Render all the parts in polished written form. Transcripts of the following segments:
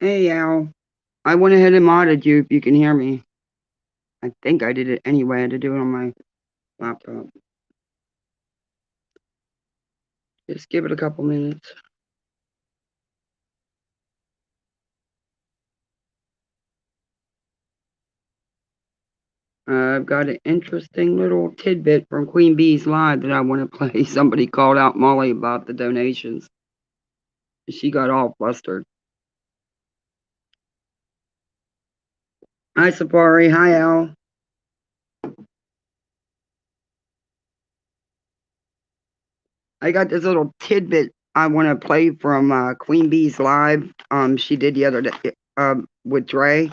Hey, Al. I went ahead and modded you if you can hear me. I think I did it anyway. I had to do it on my laptop. Just give it a couple minutes. I've got an interesting little tidbit from Queen Bee's Live that I want to play. Somebody called out Molly about the donations. She got all flustered. Hi, Safari. Hi, Al. I got this little tidbit I want to play from Queen Bee's Live. She did the other day with Dre.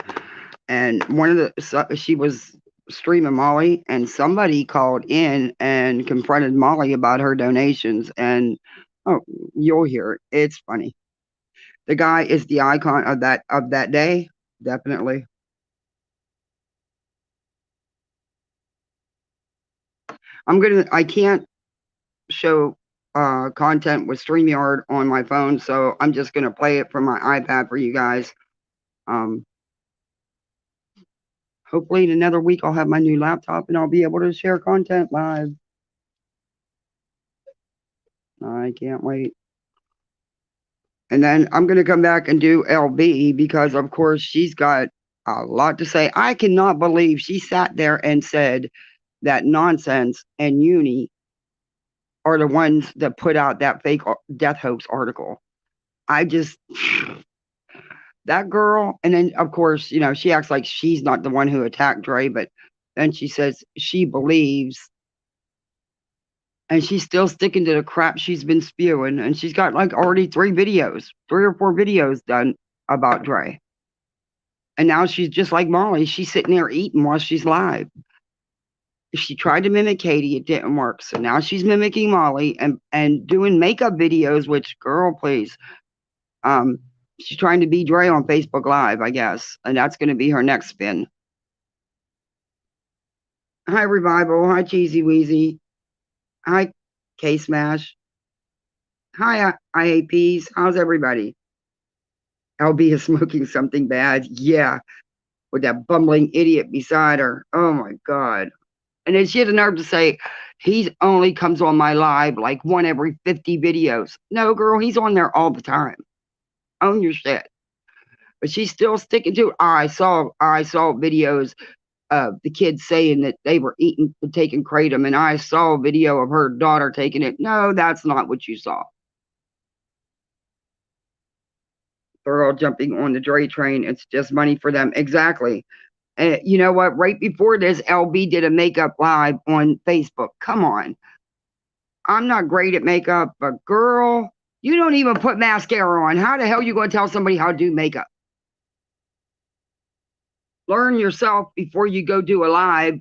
And one of she was streaming Molly, and somebody called in and confronted Molly about her donations. And oh, you'll hear it. It's funny. The guy is the icon of that day, definitely. I can't show content with StreamYard on my phone, so I'm just gonna play it from my iPad for you guys. Um, Hopefully in another week I'll have my new laptop and I'll be able to share content live. I can't wait. And then I'm going to come back and do LB because, of course, she's got a lot to say. I cannot believe she sat there and said that Nonsense and Uni are the ones that put out that fake death hoax article. I just, that girl. And then, of course, she acts like she's not the one who attacked Dre, but then she says she believes, and she's still sticking to the crap she's been spewing. And she's got like already 3 or 4 videos done about Dre. And now she's just like Molly. She's sitting there eating while she's live. She tried to mimic Katie, it didn't work. So now she's mimicking Molly and doing makeup videos, which girl, please. Um, she's trying to be Dre on Facebook Live, I guess. And that's gonna be her next spin. Hi Revival, hi Cheesy Weezy, hi K Smash, hi I Hate Peas. How's everybody? LB is smoking something bad. Yeah, with that bumbling idiot beside her. Oh my god. And then she had the nerve to say, he's only comes on my live like one every 50 videos. No, girl, he's on there all the time. Own your shit. But she's still sticking to it. I saw videos of the kids saying that they were taking kratom, and I saw a video of her daughter taking it. No, that's not what you saw. They're all jumping on the Dre train. It's just money for them. Exactly. And you know what? Right before this, LB did a makeup live on Facebook. Come on. I'm not great at makeup, but girl, you don't even put mascara on. How the hell are you going to tell somebody how to do makeup? Learn yourself before you go do a live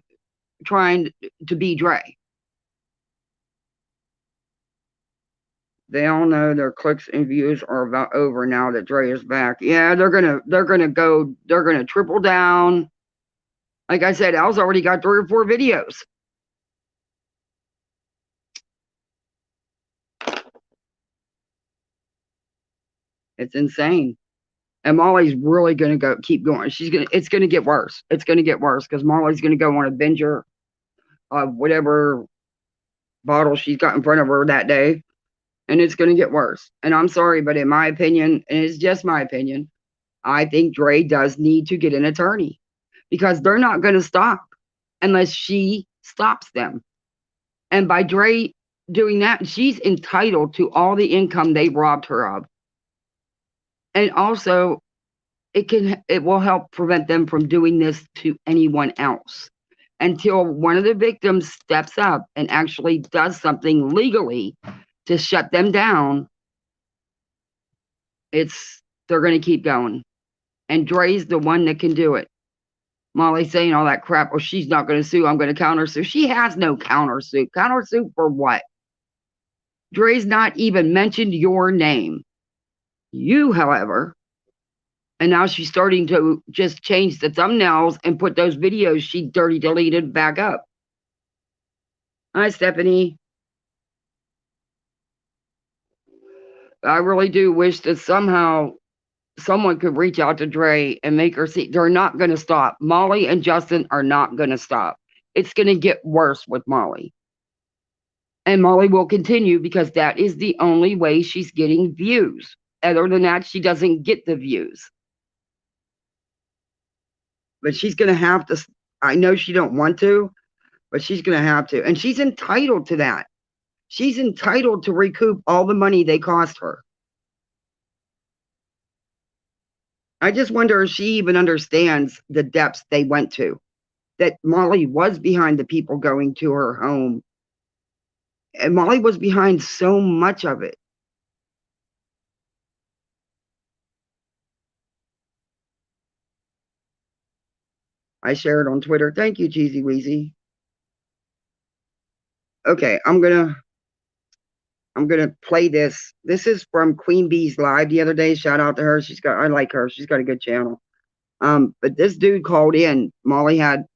trying to be Dre. They all know their clicks and views are about over now that Dre is back. Yeah, they're gonna triple down. Like I said, Al's already got 3 or 4 videos. It's insane. And Molly's really gonna keep going. It's gonna get worse. It's gonna get worse because Molly's gonna go on a binger of whatever bottle she's got in front of her that day, and it's gonna get worse. And I'm sorry, but in my opinion, and it's just my opinion, I think Dre does need to get an attorney because they're not gonna stop unless she stops them. And by Dre doing that, she's entitled to all the income they robbed her of. And also, it will help prevent them from doing this to anyone else until one of the victims steps up and actually does something legally to shut them down. It's They're going to keep going, and Dre's the one that can do it. Molly's saying all that crap. Oh, she's not going to sue. I'm going to countersue. She has no countersue. Countersue for what? Dre's not even mentioned your name. You, however, and now she's starting to just change the thumbnails and put those videos she dirty deleted back up. Hi, Stephanie. I really do wish that somehow someone could reach out to Dre and make her see they're not going to stop. Molly and Justin are not going to stop. It's going to get worse with Molly. And Molly will continue because that is the only way she's getting views. Other than that, she doesn't get the views. But she's going to have to. I know she don't want to, but she's going to have to. And she's entitled to that. She's entitled to recoup all the money they cost her. I just wonder if she even understands the depths they went to. That Molly was behind the people going to her home. And Molly was behind so much of it. I shared on Twitter. Thank you, Cheesy Weezy. Okay, I'm gonna play this. This is from Queen Bee's live the other day. Shout out to her. I like her. She's got a good channel. But this dude called in. Molly had,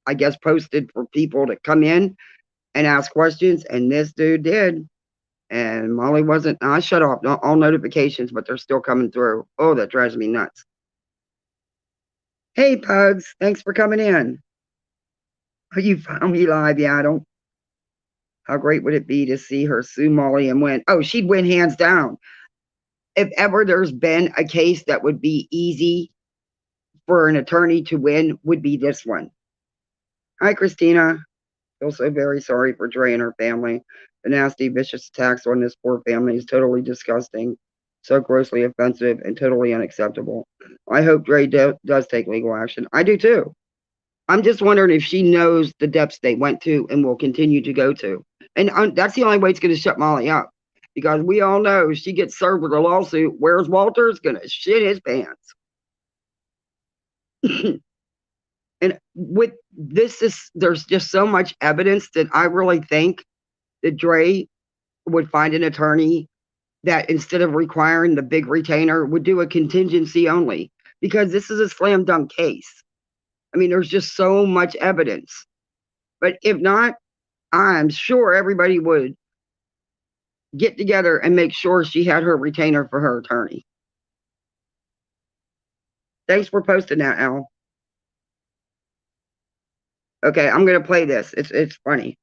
I guess, posted for people to come in and ask questions, and this dude did. And Molly wasn't. I shut off all notifications, but they're still coming through. Oh, that drives me nuts. Hey, Pugs, thanks for coming in. Oh, you found me live, yeah. I don't. How great would it be to see her sue Molly and win? Oh, she'd win hands down. If ever there's been a case that would be easy for an attorney to win, would be this one. Hi, Christina. Feel so very sorry for Dre and her family. The nasty, vicious attacks on this poor family is totally disgusting, so grossly offensive, and totally unacceptable. I hope Dre does take legal action. I do too. I'm just wondering if she knows the depths they went to and will continue to go to. And that's the only way it's going to shut Molly up. Because we all know if she gets served with a lawsuit, where's Walter's going to shit his pants. And with this, there's just so much evidence that I really think that Dre would find an attorney that instead of requiring the big retainer would do a contingency only, because this is a slam dunk case. I mean, there's just so much evidence. But if not, I'm sure everybody would get together and make sure she had her retainer for her attorney. Thanks for posting that, Al. Okay, I'm going to play this. It's funny.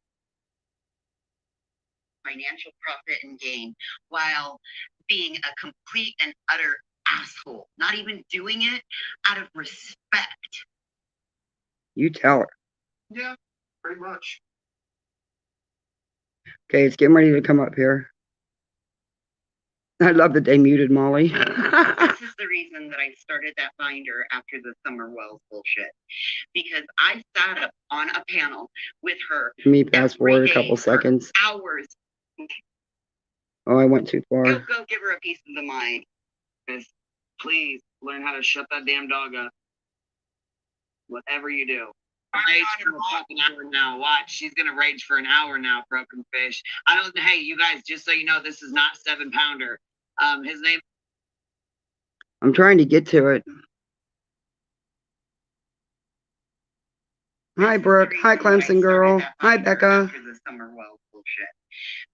Financial profit and gain while being a complete and utter asshole, not even doing it out of respect. You tell her. Yeah, pretty much. Okay, it's getting ready to come up here. I love that they muted Molly. This is the reason that I started that binder after the Summer Wells bullshit. Because I sat up on a panel with her. Let me fast forward a couple seconds. Hours. Oh, I went too far. Go give her a piece of the mind. Please learn how to shut that damn dog up. Whatever you do. Rage for a fucking hour now. Watch, she's gonna rage for an hour now, broken fish. Hey, you guys, just so you know, this is not 7-pounder. His name. I'm trying to get to it. Hi, Brooke. Hi, Clemson girl. Hi, Becca.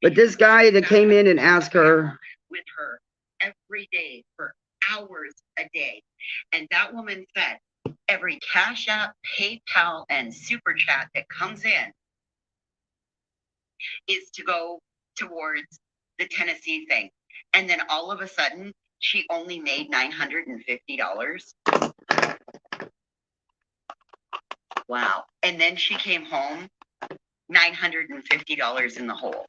But this guy that came in and asked her. With her every day for hours a day. And that woman said, every Cash App, PayPal, and Super Chat that comes in is to go towards the Tennessee thing. And then all of a sudden, she only made $950. Wow. And then she came home, $950 in the hole.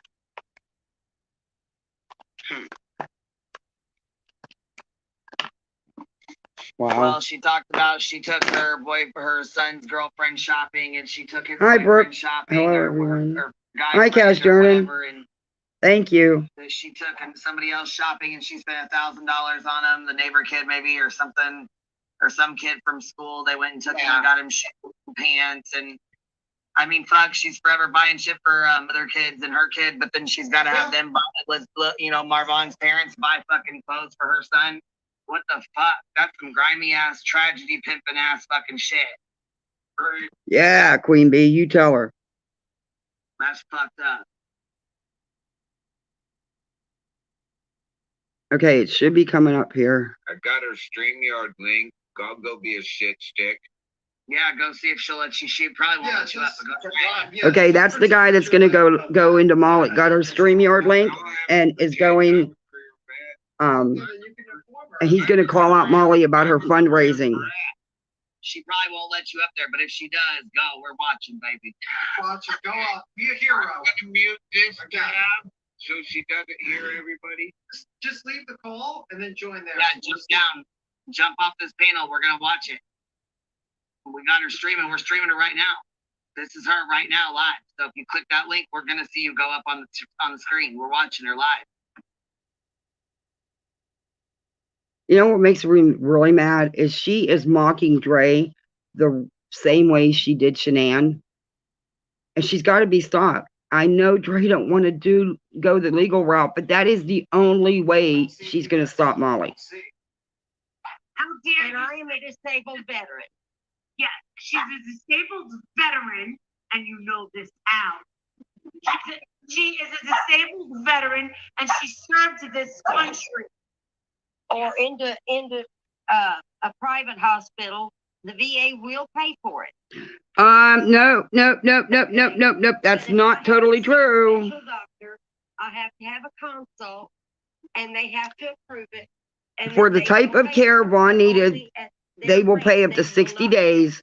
Wow. Well, she talked about she took her son's girlfriend shopping, and she took his boyfriend shopping. Hello, everyone. Hi, Cash Jordan. Thank you. She took somebody else shopping, and she spent $1,000 on him. The neighbor kid, maybe, or something, or some kid from school. They went and took him and got him shit and pants, and I mean, fuck, she's forever buying shit for other kids and her kid, but then she's got to have them buy, Marvon's parents buy fucking clothes for her son. What the fuck? That's some grimy ass, tragedy pimping ass fucking shit. Yeah, Queen Bee, you tell her. That's fucked up. Okay, it should be coming up here. I got her StreamYard link. I'll go be a shit stick. Yeah, go see if she'll let you. She probably won't let you up. But go try it. Okay, that's the guy that's gonna go into Molly. Got her StreamYard link and is going. And he's gonna call out Molly about her fundraising. She probably won't let you up there, but if she does, go. We're watching, baby. Watch it. Go up. Be a hero. I'm gonna mute this tab so she doesn't hear everybody. Just leave the call and then join there. Yeah, jump down. Jump off this panel. We're gonna watch it. We got her streaming. We're streaming her right now. This is her right now live. So if you click that link, we're gonna see you go up on the screen. We're watching her live. You know what makes me really mad is she is mocking Dre the same way she did Shanann, and she's got to be stopped. I know Dre don't want to go the legal route, but that is the only way she's going to stop Molly. How dare you? I am a disabled veteran. Yeah, she's a disabled veteran, and you know this out. She is a disabled veteran, and she served this country. Or into a private hospital, the VA will pay for it. No. That's not totally true. Doctor, I have to have a consult, and they have to approve it. And for the type of care Vaughn needed, they will pay up to 60 days.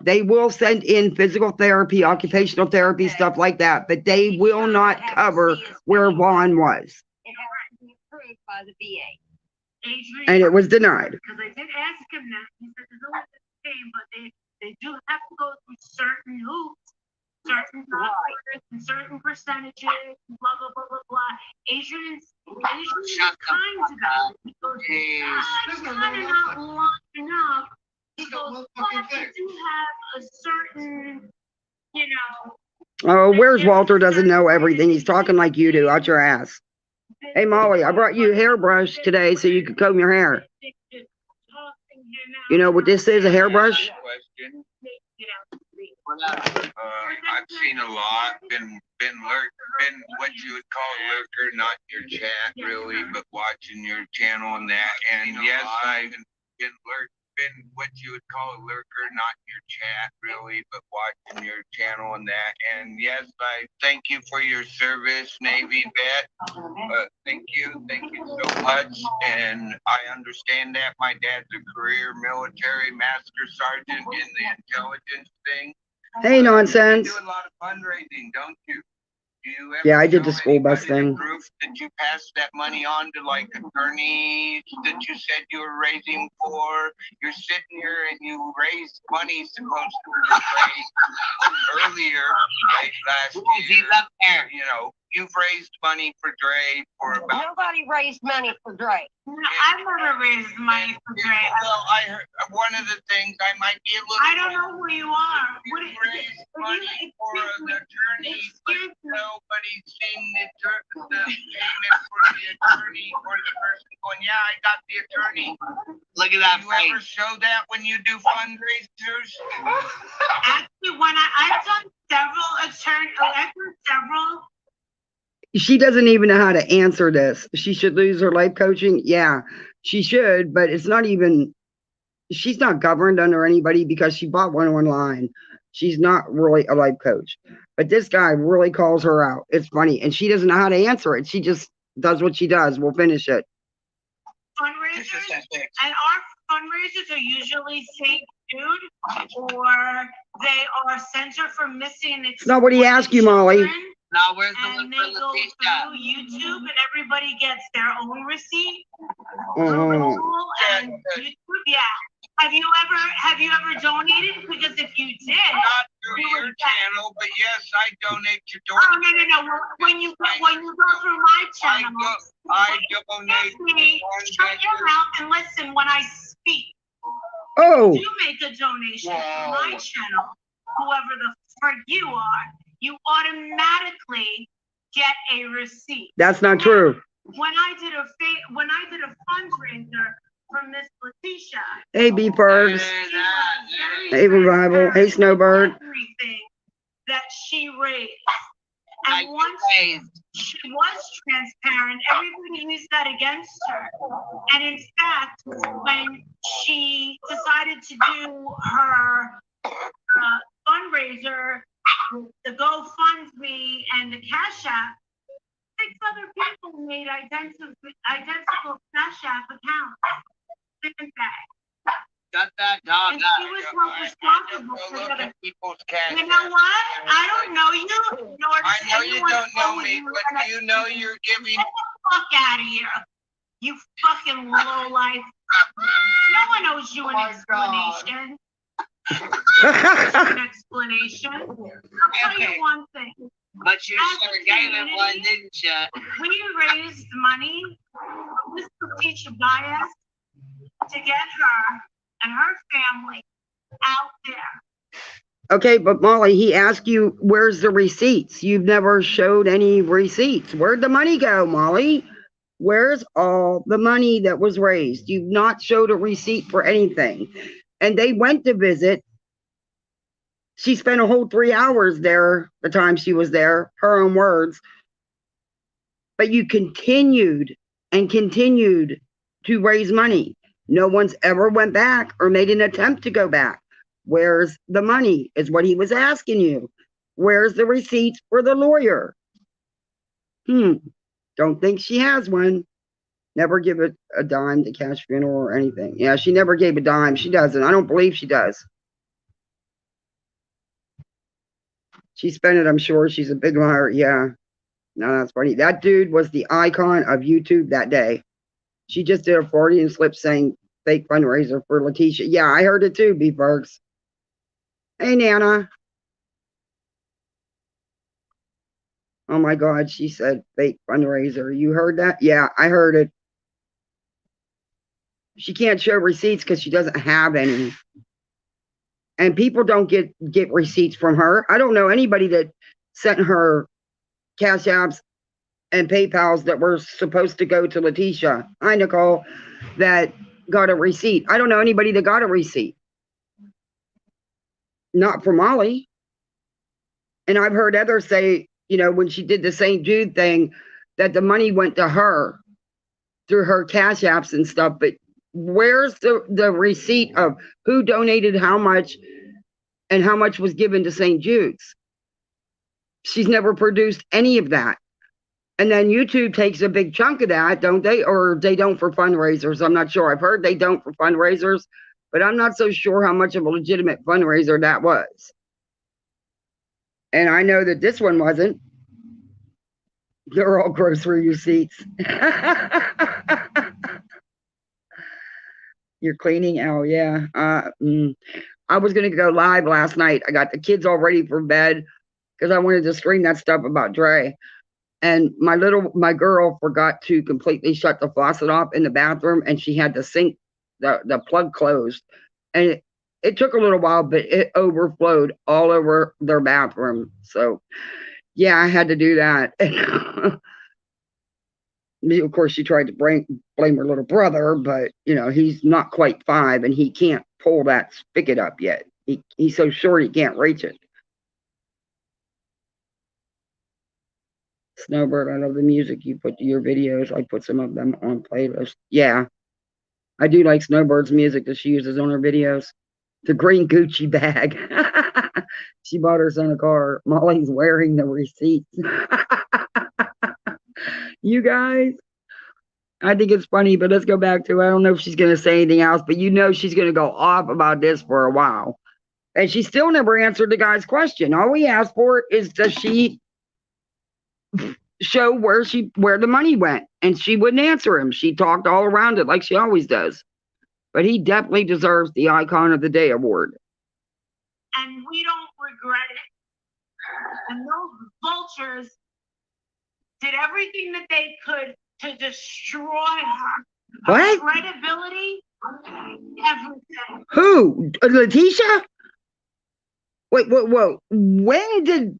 They will send in physical therapy, occupational therapy, stuff like that, but they will not cover where Vaughn was. It has to be approved by the VA. Adrian, and it was denied. Because I did ask him that. He said there's always a thing, but they do have to go through certain hoops, certain doctors, and certain percentages, blah blah blah blah blah. Adrian's kind about it. He goes, I'm kind of not long enough. He goes, but you do have a certain, you know. Oh, where's Walter? Doesn't know everything. He's talking like you do, out your ass. Hey, Molly, I brought you a hairbrush today so you could comb your hair. You know what this is, a hairbrush? I've seen a lot, been what you would call a lurker, not your chat really, but watching your channel and that. And yes, I've been what you would call a lurker, not your chat really, but watching your channel and that. And yes, I thank you for your service, Navy vet. Thank you so much. And I understand that my dad's a career military master sergeant in the intelligence thing. Hey, nonsense. You do a lot of fundraising, don't you? Yeah, I did the school bus thing. Proof that you passed that money on to like attorneys that you said you were raising for. You're sitting here and you raised money supposed to be raised earlier, like last year. He's up there. You know, you've raised money for Dre for about. Nobody raised money for Dre. No, I've never raised money for Dre. Well, I heard one of the things I might be a little. I don't know who you are. You raised money for an attorney, but nobody's seen the payment for the attorney or the person going, yeah, I got the attorney. Look at that You face. ever show that when you do fundraisers? Actually, when I've done several. She doesn't even know how to answer this. She should lose her life coaching. Yeah, she should, but it's not even, she's not governed under anybody because she bought one online. She's not really a life coach. But this guy really calls her out. It's funny. And she doesn't know how to answer it. She just does what she does. We'll finish it. Fundraisers, and our fundraisers are usually St. Jude, or they are Center for Missing and It's not what he asked you, Molly. Now, where's the And one they for go Leticia? through YouTube, and everybody gets their own receipt. Oh. And YouTube, yeah. Have you ever donated? Because if you did, Not through your channel, but yes, I donate to oh no. When you go through my channel, I donate ask me, to shut your mouth and listen when I speak. Oh. You make a donation to my channel, whoever the frick you are, you automatically get a receipt. That's not true. When I did a fundraiser for Miss Leticia, Hey, B-Fergs. Hey, Revival. Hey, Snowbird. everything that she raised. And Like once raised. she was transparent, everybody used that against her. And in fact, when she decided to do her fundraiser, the GoFundMe and the Cash App, 6 other people made identical Cash App accounts. Same day. Shut that dog And up. she was held responsible Go for look that. at people's cash. You know what? I don't know you, nor I does know you anyone don't know me, you, but and do you know you're giving? Get the fuck out of here. You fucking lowlife. No one owes you an explanation. An explanation. I'll tell Okay. you one thing. But you As a sure gave it one, community, didn't you? We raised money from this teacher bias to get her and her family out there. Okay, but Molly, he asked you, where's the receipts? You've never showed any receipts. Where'd the money go, Molly? Where's all the money that was raised? You've not showed a receipt for anything. And they went to visit. She spent a whole 3 hours there, the time she was there, her own words. But you continued and continued to raise money. No one's ever went back or made an attempt to go back. Where's the money is what he was asking you. Where's the receipts for the lawyer? Don't think she has one. Never give a dime to Cash Funeral or anything. Yeah, she never gave a dime. She doesn't. I don't believe she does. She spent it, I'm sure. She's a big liar. Yeah. No, that's funny. That dude was the icon of YouTube that day. She just did a Freudian slip saying fake fundraiser for Letitia. Yeah, I heard it too, B-Bergs. Hey, Nana. Oh my God, she said fake fundraiser. You heard that? Yeah, I heard it. She can't show receipts because she doesn't have any. And people don't get receipts from her. I don't know anybody that sent her Cash Apps and PayPals that were supposed to go to Letitia. Hi, Nicole, that got a receipt. I don't know anybody that got a receipt. Not for Molly. And I've heard others say, you know, when she did the St. Jude thing, that the money went to her through her Cash Apps and stuff. But where's the receipt of who donated how much and how much was given to St. Jude's? She's never produced any of that. And then YouTube takes a big chunk of that, don't they? Or they don't for fundraisers. I'm not sure. I've heard they don't for fundraisers, but I'm not so sure how much of a legitimate fundraiser that was. And I know that this one wasn't. They're all grocery receipts. You're cleaning? Oh, yeah. I was going to go live last night. I got the kids all ready for bed because I wanted to stream that stuff about Dre. And my girl forgot to completely shut the faucet off in the bathroom, and she had the sink, the plug closed. And it took a little while, but it overflowed all over their bathroom. So, yeah, I had to do that. And of course, she tried to blame her little brother, but, you know, he's not quite 5, and he can't pull that spigot up yet. He's so short he can't reach it. Snowbird, I love the music you put to your videos. I put some of them on playlists. Yeah, I do like Snowbird's music that she uses on her videos. The green Gucci bag. She bought her son a car. Molly's wearing the receipts. You guys, I think it's funny, but let's go back to, I don't know if she's going to say anything else, but you know she's going to go off about this for a while. And she still never answered the guy's question. All we asked for is, does she show where the money went? And she wouldn't answer him. She talked all around it like she always does. But he definitely deserves the Icon of the Day award. And we don't regret it. And those vultures did everything that they could to destroy her. What? Her credibility, everything. Who? Letitia? Wait, whoa. When did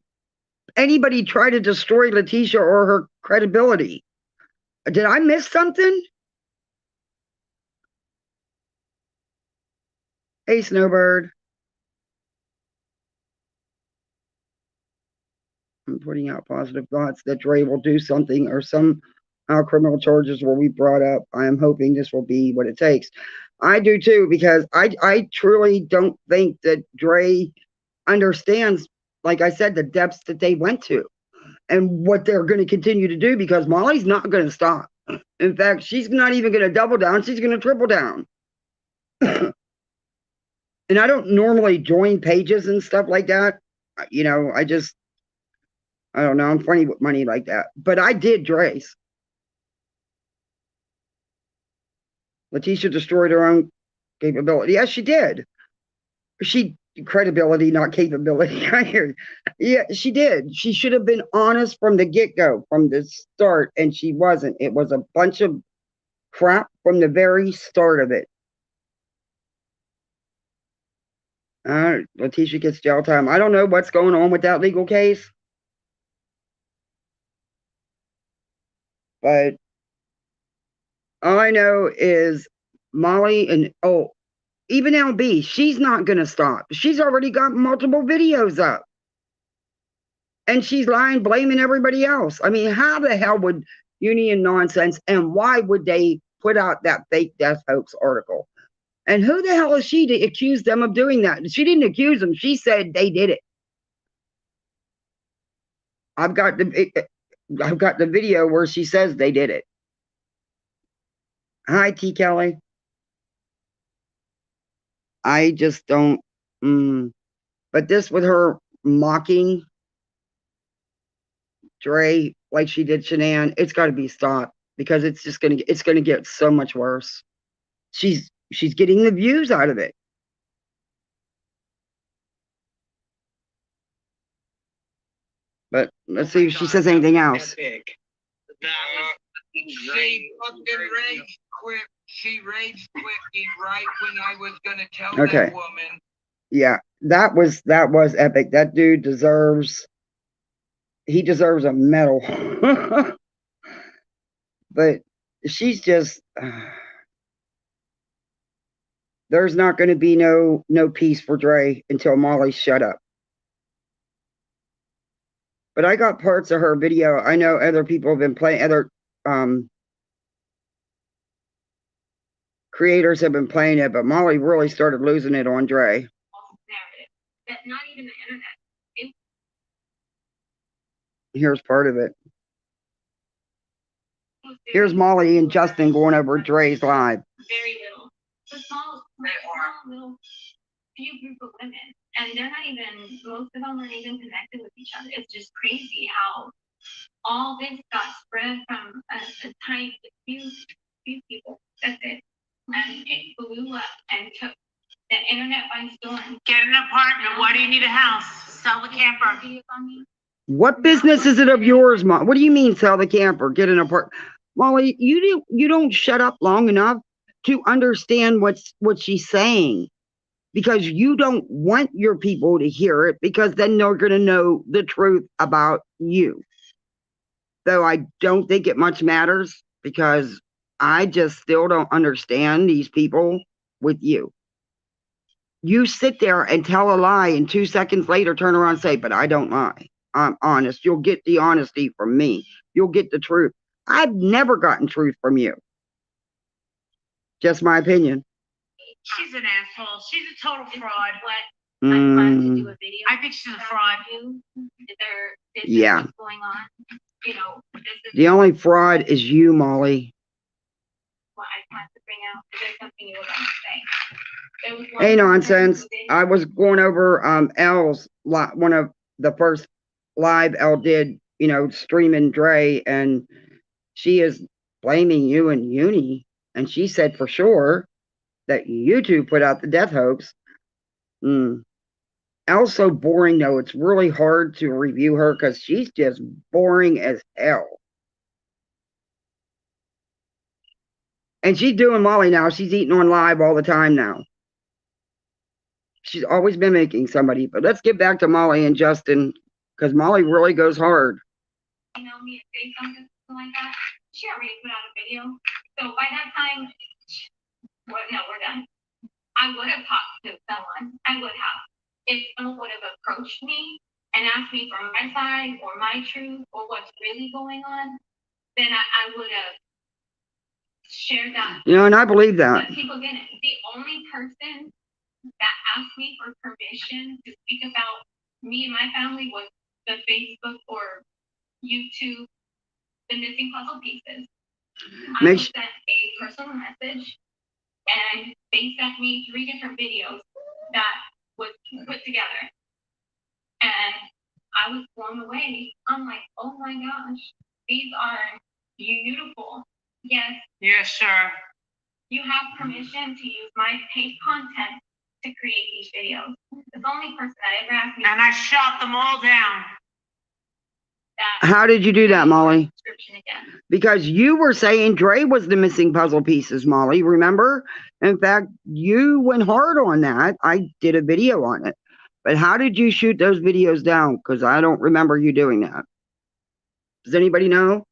anybody try to destroy Letitia or her credibility? Did I miss something? Hey, Snowbird. I'm putting out positive thoughts that Dre will do something or some criminal charges will be brought up. I am hoping this will be what it takes. I do too, because I truly don't think that Dre understands, like I said, the depths that they went to and what they're going to continue to do, because Molly's not going to stop. In fact, she's not even going to double down. She's going to triple down. And I don't normally join pages and stuff like that. You know, I don't know. I'm funny with money like that. But I did Dre's. Letitia destroyed her own capability. Yes, she did. Credibility, not capability. I hear. Yeah, she did. She should have been honest from the get-go, from the start, and she wasn't. It was a bunch of crap from the very start of it. Letitia gets jail time. I don't know what's going on with that legal case. But all I know is Molly and, even LB, she's not going to stop. She's already got multiple videos up. And she's lying, blaming everybody else. I mean, how the hell would Union Nonsense, and why would they put out that fake death hoax article? And who the hell is she to accuse them of doing that? She didn't accuse them. She said they did it. I've got the video where she says they did it. Hi, T. Kelly. I just don't. But this with her mocking Dre like she did Shanann, it's got to be stopped, because it's just gonna get so much worse. She's getting the views out of it. But let's see if she says anything else. She fucking rage quit. She rage quit me right when I was gonna tell Okay. that woman. Yeah, that was epic. That dude deserves a medal. But she's just there's not going to be no peace for Dre until Molly's shut up. But I got parts of her video. I know other people have been playing, other creators have been playing it, but Molly really started losing it on Dre. That not even the internet. Here's part of it. Here's Molly and Justin going over Dre's live. Very little. So small little few group of women. And they're not even, most of them aren't even connected with each other. It's just crazy how all this got spread from a tiny few people. That's it. And it blew up and took the internet by storm. Get an apartment. Why do you need a house? Sell the camper. What business is it of yours, Mom? What do you mean sell the camper? Get an apartment? Molly, you don't shut up long enough to understand what she's saying, because you don't want your people to hear it, because then they're going to know the truth about you. Though I don't think it much matters, because I just still don't understand these people with you. You sit there and tell a lie, and 2 seconds later turn around and say, but I don't lie. I'm honest. You'll get the honesty from me. You'll get the truth. I've never gotten truth from you. Just my opinion. She's an asshole. She's a total fraud. What I'm trying to do a video. I think she's a fraud. Yeah. What's going on? You know, The only fraud is you, Molly. What I have to bring out. Is there something you would like to say? Hey, nonsense. I was going over Elle's one of the first live Elle did, streaming Dre, and she is blaming you and Uni, and she said for sure that you two put out the death hoax. Elle's so boring, though. It's really hard to review her because she's just boring as hell. And she's doing Molly now. She's eating on live all the time now. She's always mimicking somebody. But let's get back to Molly and Justin, because Molly really goes hard. Me to say something like that. She already put out a video. So by that time, we're done. I would have talked to someone. I would have. If someone would have approached me and asked me for my side or my truth or what's really going on, then I would have shared that. You know, and I believe that. But people didn't. The only person that asked me for permission to speak about me and my family was the Facebook or YouTube, the missing puzzle pieces. I was sent a personal message, and they sent me 3 different videos that was put together, and I was blown away. I'm like, oh my gosh, these are beautiful. Yes, Yes, sir. you have permission to use my paid content to create these videos. The only person that ever asked me. And I shot them all down. How did you do that, Molly? Description again. Because you were saying Dre was the missing puzzle pieces, Molly, remember? In fact, you went hard on that. I did a video on it. But how did you shoot those videos down? Because I don't remember you doing that. Does anybody know?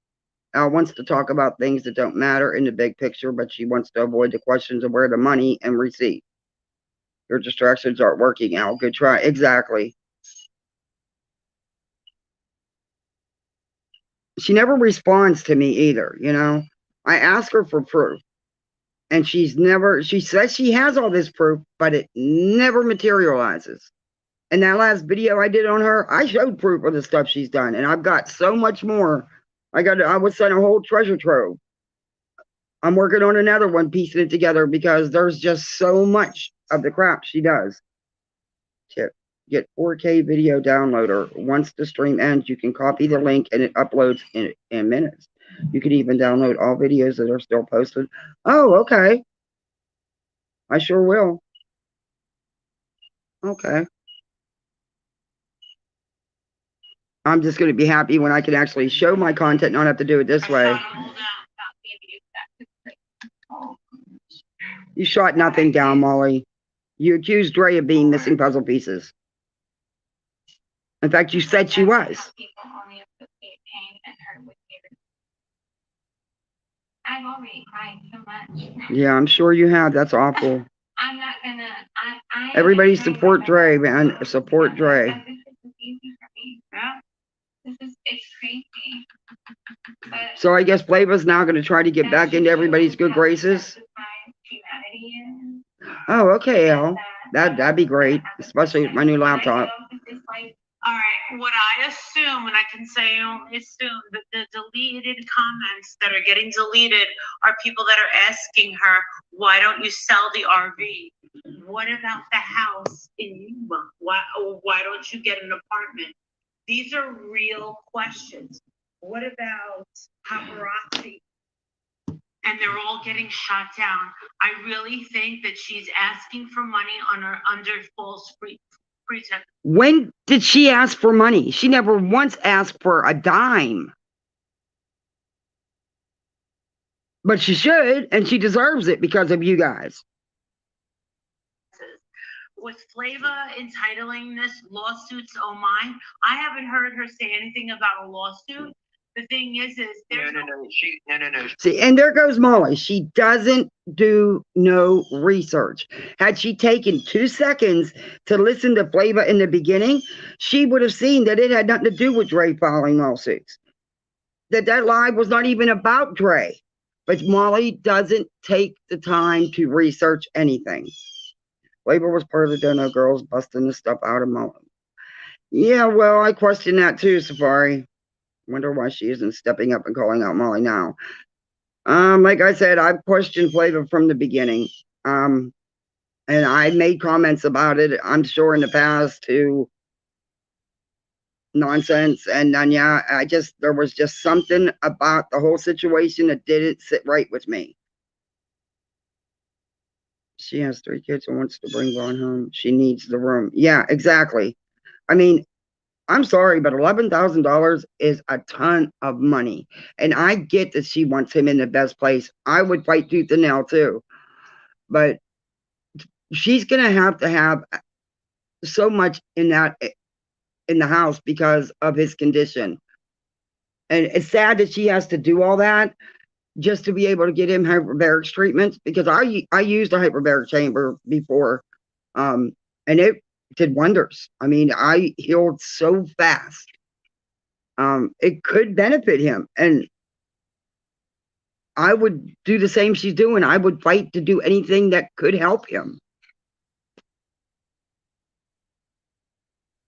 Elle wants to talk about things that don't matter in the big picture, but she wants to avoid the questions of where the money and receipt. Your distractions aren't working, Elle. Good try. Exactly. She never responds to me either, you know. I ask her for proof. And she says she has all this proof, but it never materializes. And that last video I did on her, I showed proof of the stuff she's done. And I've got so much more. I was sent a whole treasure trove. I'm working on another one, piecing it together, because there's just so much of the crap she does. Tip: get 4K video downloader. Once the stream ends, you can copy the link and it uploads in minutes. You can even download all videos that are still posted. Oh, okay. I sure will. Okay. I'm just going to be happy when I can actually show my content and not have to do it this way. You shot nothing down, Molly. You accused Dre of being missing puzzle pieces. In fact, you said she was. I've already cried so much. Yeah, I'm sure you have. That's awful. I'm not gonna. Everybody support Dre, man. Support Dre. This is easy for me. Yeah. It's crazy. But So I guess Flava's now going to try to get back into everybody's good graces. Oh, okay, Elle. That'd be great, especially with my new laptop. All right, what I assume, and I can say only assume, that the deleted comments that are getting deleted are people that are asking her, why don't you sell the RV? What about the house in Yuma? Why don't you get an apartment? These are real questions. What about paparazzi? And they're all getting shot down. I really think that she's asking for money under false pretext. When did she ask for money? She never once asked for a dime. But she should, and she deserves it because of you guys. With Flava entitling this lawsuits oh mine, I haven't heard her say anything about a lawsuit. The thing is there's no. See, and there goes Molly. She doesn't do no research. Had she taken 2 seconds to listen to Flava in the beginning, she would have seen that it had nothing to do with Dre filing lawsuits. That live was not even about Dre. But Molly doesn't take the time to research anything. Flava was part of the Dono Girls busting the stuff out of Molly. Yeah, well, I question that too, Safari. Wonder why she isn't stepping up and calling out Molly now. Like I said, I've questioned Flava from the beginning. And I made comments about it, I'm sure, in the past to nonsense. And then, yeah, there was just something about the whole situation that didn't sit right with me. She has 3 kids and wants to bring one home. She needs the room. Yeah, exactly. I mean, I'm sorry, but $11,000 is a ton of money. And I get that she wants him in the best place. I would fight tooth and nail too. But she's going to have so much in the house because of his condition. And it's sad that she has to do all that just to be able to get him hyperbaric treatments, because I used a hyperbaric chamber before. And did wonders. I mean, I healed so fast. It could benefit him, and I would do the same she's doing. I would fight to do anything that could help him.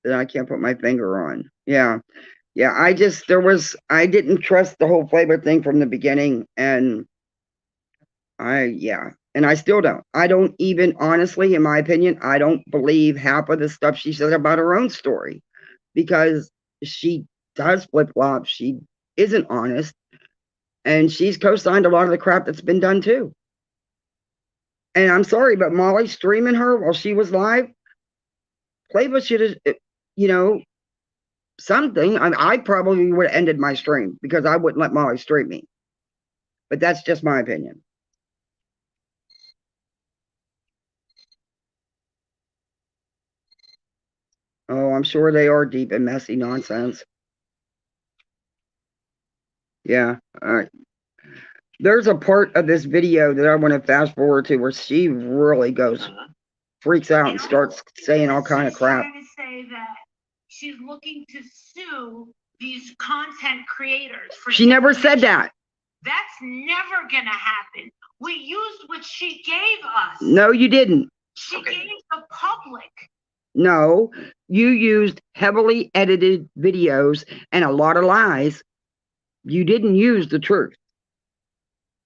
That I can't put my finger on. Yeah. Yeah, I didn't trust the whole flavor thing from the beginning, and and I still don't. I don't even, honestly, in my opinion, I don't believe half of the stuff she said about her own story, because she does flip-flop. She isn't honest, and she's co-signed a lot of the crap that's been done too. And I'm sorry, but Molly streaming her while she was live, Flavor should have, something. I probably would have ended my stream because I wouldn't let Molly stream me. But that's just my opinion. Oh, I'm sure they are deep in messy nonsense. Yeah. All right. There's a part of this video that I want to fast forward to where she really goes, freaks out and starts saying all kind of crap. Trying to say that she's looking to sue these content creators. She never said that. That's never gonna happen. We used what she gave us. No, you didn't. She gave the public. No, you used heavily edited videos and a lot of lies. You didn't use the truth.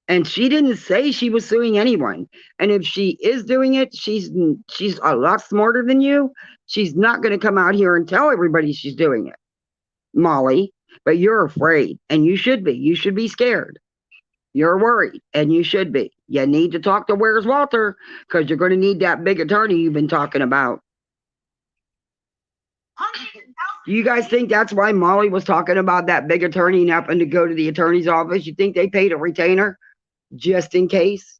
And she didn't say she was suing anyone. And if she is doing it, she's a lot smarter than you. She's not going to come out here and tell everybody she's doing it, Molly. But you're afraid, and you should be. You should be scared. You're worried, and you should be. You need to talk to Where's Walter, because you're going to need that big attorney you've been talking about. Do you guys think that's why Molly was talking about that big attorney and happened to go to the attorney's office? You think they paid a retainer just in case?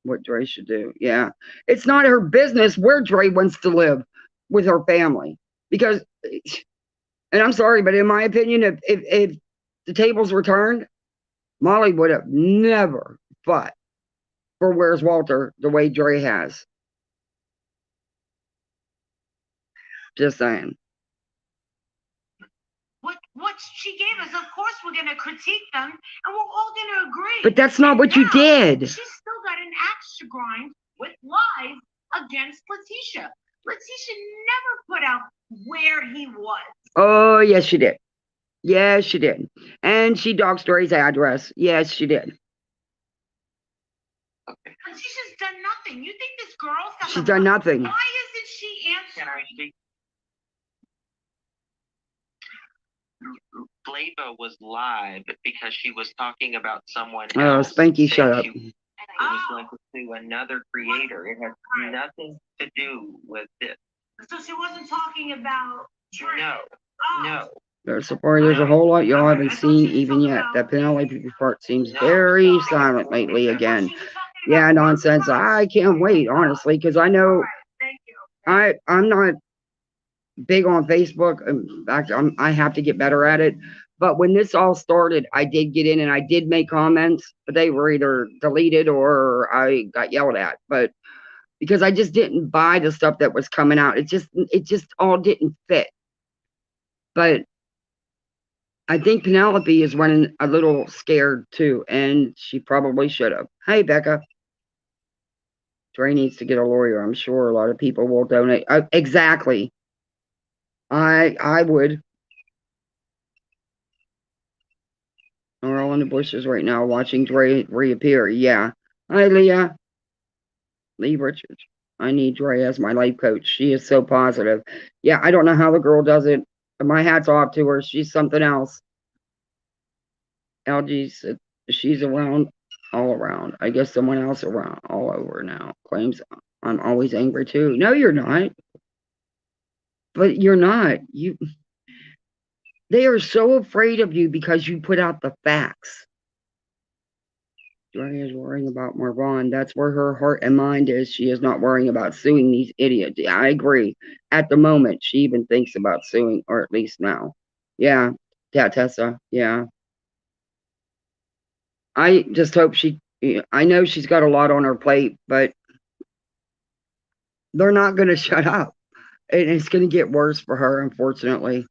What Dre should do. Yeah. It's not her business where Dre wants to live with her family. Because, and I'm sorry, but in my opinion, if the tables were turned, Molly would have never fought for Where's Walter the way Dre has. Just saying. What she gave us, of course we're going to critique them, and we're all going to agree. But that's not what you did. She's still got an axe to grind with lies against Letitia. Letitia never put out where he was. Oh, yes, she did. Yes, she did. And she doxed Dre's address. Yes, she did. Letitia's done nothing. You think this girl's got She's done nothing. Why isn't she answering? Flava was live because she was talking about someone Oh, else. Spanky, shut up. She was going to sue another creator. It has nothing to do with this. So she wasn't talking about Dre. No, no. There's a whole lot y'all haven't seen even yet. That Penelope part seems very silent lately again. Yeah, nonsense. I can't wait, honestly, because I know I'm not big on Facebook. In fact, I have to get better at it. But when this all started, I did get in and I did make comments, but they were either deleted or I got yelled at. But because I just didn't buy the stuff that was coming out, it just all didn't fit. But I think Penelope is running a little scared too, and she probably should have. Hey, Becca. Dre needs to get a lawyer. I'm sure a lot of people will donate. Exactly. I would. We're all in the bushes right now watching Dre reappear. Yeah. Hi, Leah. Lee Richards. I need Dre as my life coach. She is so positive. Yeah, I don't know how the girl does it. My hat's off to her. She's something else. LG said she's around, all around. I guess someone else around, all over now. Claims I'm always angry too. No, you're not. But you're not. They are so afraid of you because you put out the facts. Dre is worrying about Marvon. That's where her heart and mind is. She is not worrying about suing these idiots. I agree. At the moment, she even thinks about suing, or at least now. Yeah, Tessa. Yeah. I just hope she Yeah, I know she's got a lot on her plate, but they're not going to shut up. And it's going to get worse for her, unfortunately.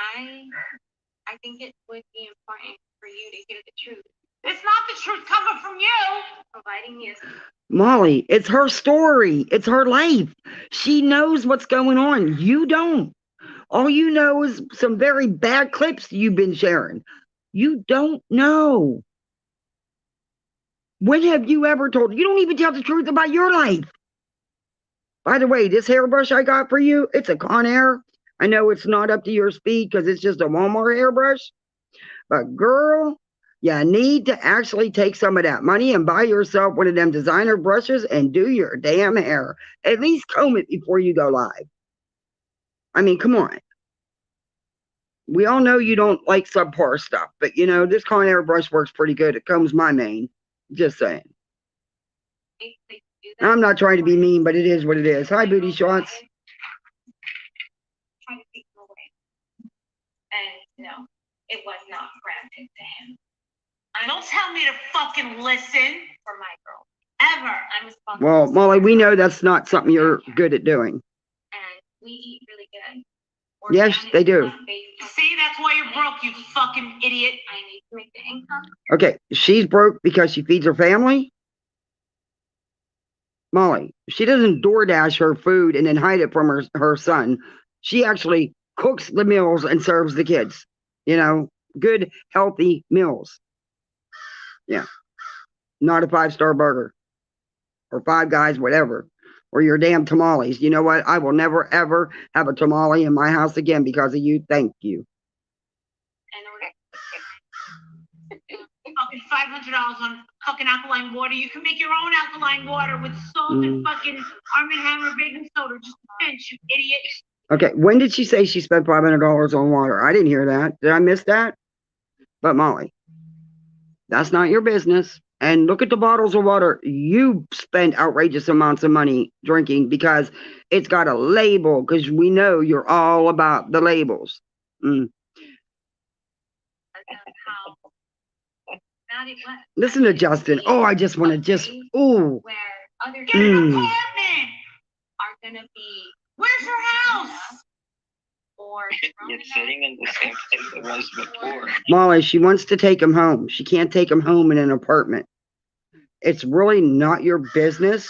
I think it would be important for you to hear the truth. It's not the truth coming from you. Providing you. Molly, it's her story. It's her life. She knows what's going on. You don't. All you know is some very bad clips you've been sharing. You don't know. When have you ever told? You don't even tell the truth about your life. By the way, this hairbrush I got for you, it's a Conair. I know it's not up to your speed because it's just a Walmart hairbrush. But girl, you need to actually take some of that money and buy yourself one of them designer brushes and do your damn hair. At least comb it before you go live. I mean, come on. We all know you don't like subpar stuff, but you know, this Conair brush works pretty good. It combs my mane. Just saying. I'm not trying to be mean, but it is what it is. Hi, Booty Shots. Trying to take him away. And no, it was not granted to him. Don't tell me to fucking listen. For my girl. Ever. I'm responsible. Well, Molly, we know that's not something you're good at doing. And we eat really good. Yes, they do. See, that's why you're broke, you fucking idiot. I need to make the income. Okay, she's broke because she feeds her family? Molly, she doesn't DoorDash her food and then hide it from her son. She actually cooks the meals and serves the kids. You know, good, healthy meals. Yeah. Not a 5-star burger. Or Five Guys, whatever. Or your damn tamales. You know what? I will never, ever have a tamale in my house again because of you. Thank you. Fucking $500 on fucking alkaline water. You can make your own alkaline water with salt and fucking Arm & Hammer baking soda. Just a pinch, you idiot. Okay, when did she say she spent $500 on water? I didn't hear that. Did I miss that? But Molly, that's not your business. And look at the bottles of water you spend outrageous amounts of money drinking because it's got a label, because we know you're all about the labels. Listen to Justin. Oh, I just want to just, ooh. Where other Get an apartment. Are gonna be. Where's your house? Or It's sitting in the same place it was before. Molly, she wants to take him home. She can't take him home in an apartment. It's really not your business.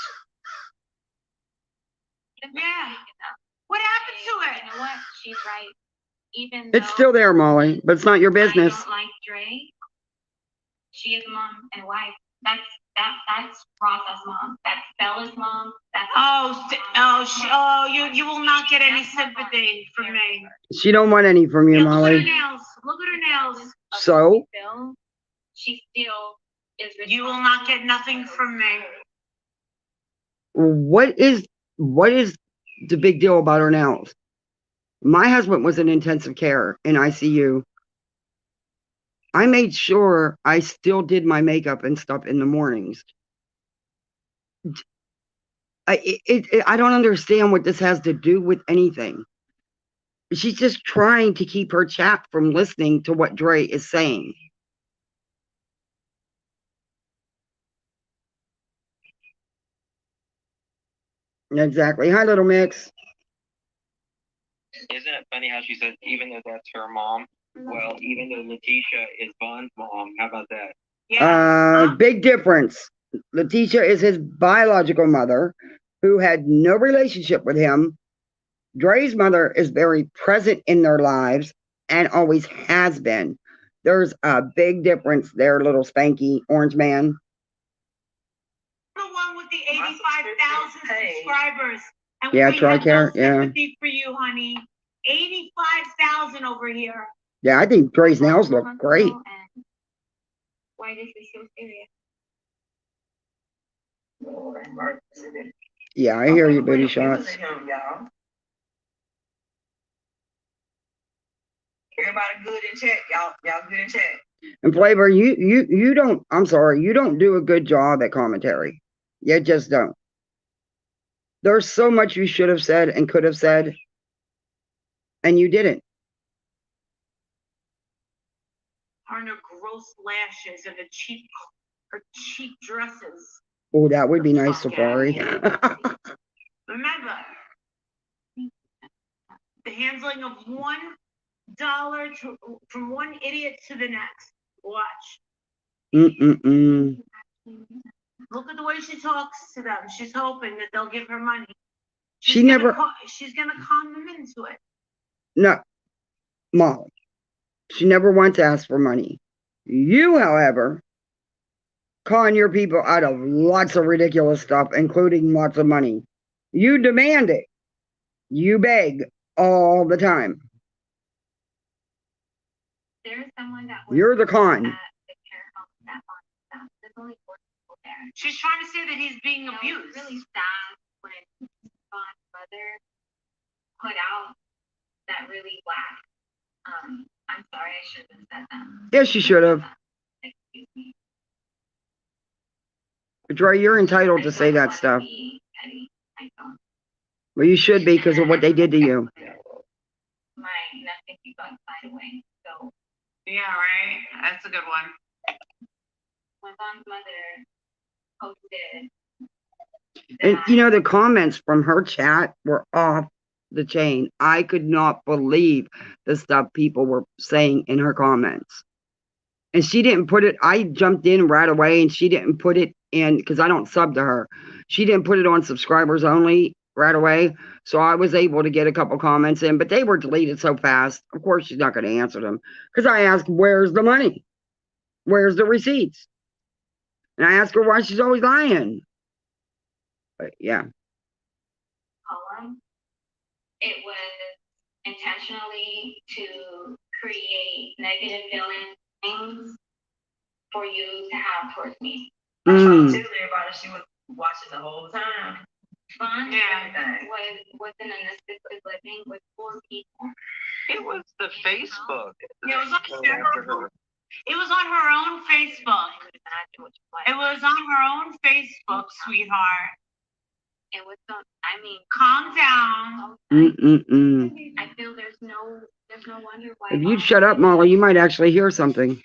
Yeah. What happened to it? You know what? She's right. Even It's still there, Molly, but it's not your business. I don't like Dre. She is a mom and wife. That's Rosa's mom. That's Bella's mom. That's you will not get any sympathy from me. She don't want any from you, Look at her Molly. nails. Look at her nails. So? She still is. You will not get nothing from me. What is the big deal about her nails? My husband was in intensive care in ICU. I made sure I still did my makeup and stuff in the mornings. I don't understand what this has to do with anything. She's just trying to keep her chat from listening to what Dre is saying. Exactly. Hi, Little Mix. Isn't it funny how she said, even though that's her mom? Well, even though Letitia is Von's mom, how about that? Yeah. Big difference. Letitia is his biological mother who had no relationship with him. Dre's mother is very present in their lives and always has been. There's a big difference there, little Spanky Orange Man. The one with the 85,000 subscribers. And Yeah, we have TRICARE, no yeah. sympathy for you, honey. 85,000 over here. Yeah, I think Dre's nails look great. Why is this so serious? Yeah, I hear you, Booty Shots. Everybody good in chat, y'all good in chat. And Flavor, you don't, I'm sorry, you don't do a good job at commentary. You just don't. There's so much you should have said and could have said, and you didn't. Are gross lashes and her cheap dresses. Oh, that would be nice, Fuck Safari. Remember, the handling of $1 from one idiot to the next. Watch. Mm-mm-mm. Look at the way she talks to them. She's hoping that they'll give her money. She never, She's gonna con them into it. no, Molly. She never once asked for money. You, however, con your people out of lots of ridiculous stuff, including lots of money. You demand it. You beg all the time. There's someone that was You're the con. at the care home that wants stuff. There's only 4 people there. She's trying to say that he's being You know, abused. it's really sad when Vaughn's mother put out that really whack. I'm sorry, I shouldn't have said that. Yes, you should have. Excuse me. Dre, you're entitled to say that stuff. Well, you should be because of what they did to you. My nothing you got side away. So Yeah, right. That's a good one. when Vaughn's mother posted And that, you know, the comments from her chat were off the chain. I could not believe the stuff people were saying in her comments. And she didn't put it, I jumped in right away and she didn't put it in, because I don't sub to her. She didn't put it on subscribers only right away. So I was able to get a couple comments in, but they were deleted so fast. Of course, she's not going to answer them. Because I asked, where's the money? Where's the receipts? And I asked her why she's always lying. But yeah. poem, it was intentionally to create negative feelings for you to have towards me. Mm. Everybody, she was watching the whole time. Vaughn Yeah. was in an assisted living with 4 people. It was the Facebook. Yeah, it was it was on her own Facebook. It was on her own Facebook, sweetheart. It was so, I mean, Calm down. Mm-mm-mm. I feel there's no wonder why. If you'd shut up, Molly, you might actually hear something.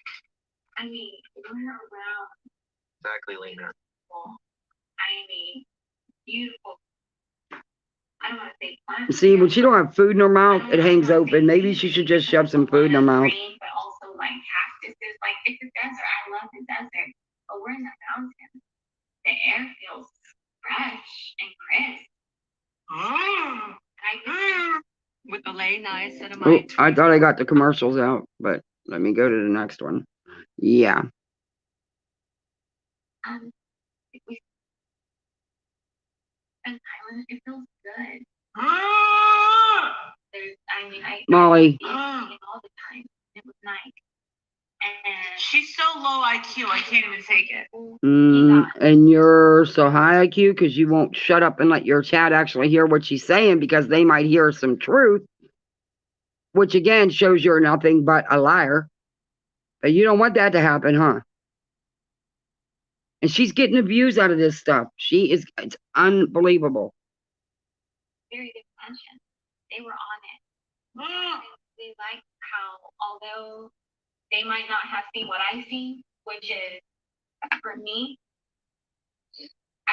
I mean, we're around Exactly, Lena. people. I mean, beautiful. I don't want to say plants. See, when she don't have food in her mouth, it hangs open. Maybe she should just shove some food in her mouth. But also like cactuses, like it's a desert. I love the desert, but we're in the mountains. The air feels fresh and crisp. And I just, With the lay nice Oh, cinnamon. I thought I got the commercials out, but let me go to the next one. Yeah. if we an island, it feels good. There's, I mean, I Molly. I see it all the time. It was nice. And She's so low IQ, I can't even take it. And you're so high IQ because you won't shut up and let your chat actually hear what she's saying, because they might hear some truth, which again shows you're nothing but a liar. But you don't want that to happen, huh? And she's getting views out of this stuff. It's unbelievable. very good conscience. They were on it. They like how, although they might not have seen what I see, which is, for me,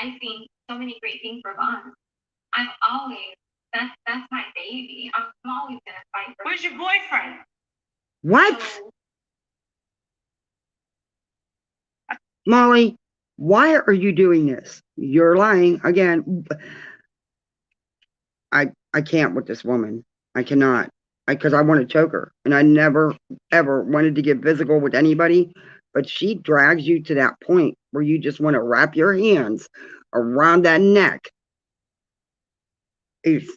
I've seen so many great things for Vaughn. I'm always, that's my baby. I'm always gonna fight for Where's your boyfriend? What? So, Molly, why are you doing this? You're lying again. I can't with this woman. I cannot. Because I want to choke her. And I never, ever wanted to get physical with anybody. But she drags you to that point where you just want to wrap your hands around that neck. It's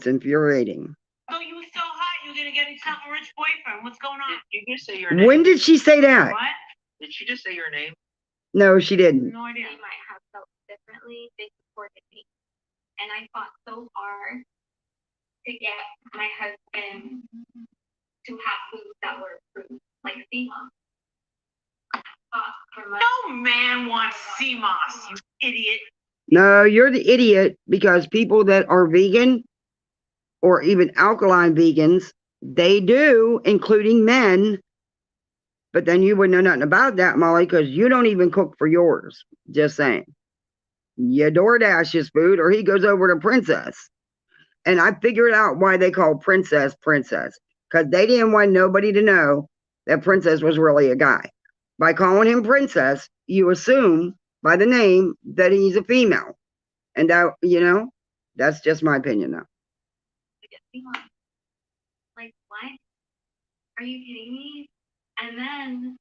infuriating. Oh, you were so hot, you were gonna get yourself a rich boyfriend. What's going on? Did you just say your name? When did she say that? What? Did she just say your name? No, she didn't. No idea. they might have felt differently. They supported me. And I fought so hard to get my husband to have foods that were approved, like sea moss. I fought for my No man wants sea moss, you idiot. No, you're the idiot, because people that are vegan or even alkaline vegans, they do, including men, But then you wouldn't know nothing about that, Molly, because you don't even cook for yours. Just saying. You DoorDash his food, or he goes over to Princess. And I figured out why they call Princess Princess, because they didn't want nobody to know that Princess was really a guy. By calling him Princess, you assume by the name that he's a female. And that, that's just my opinion though. Like, what? Are you kidding me? And then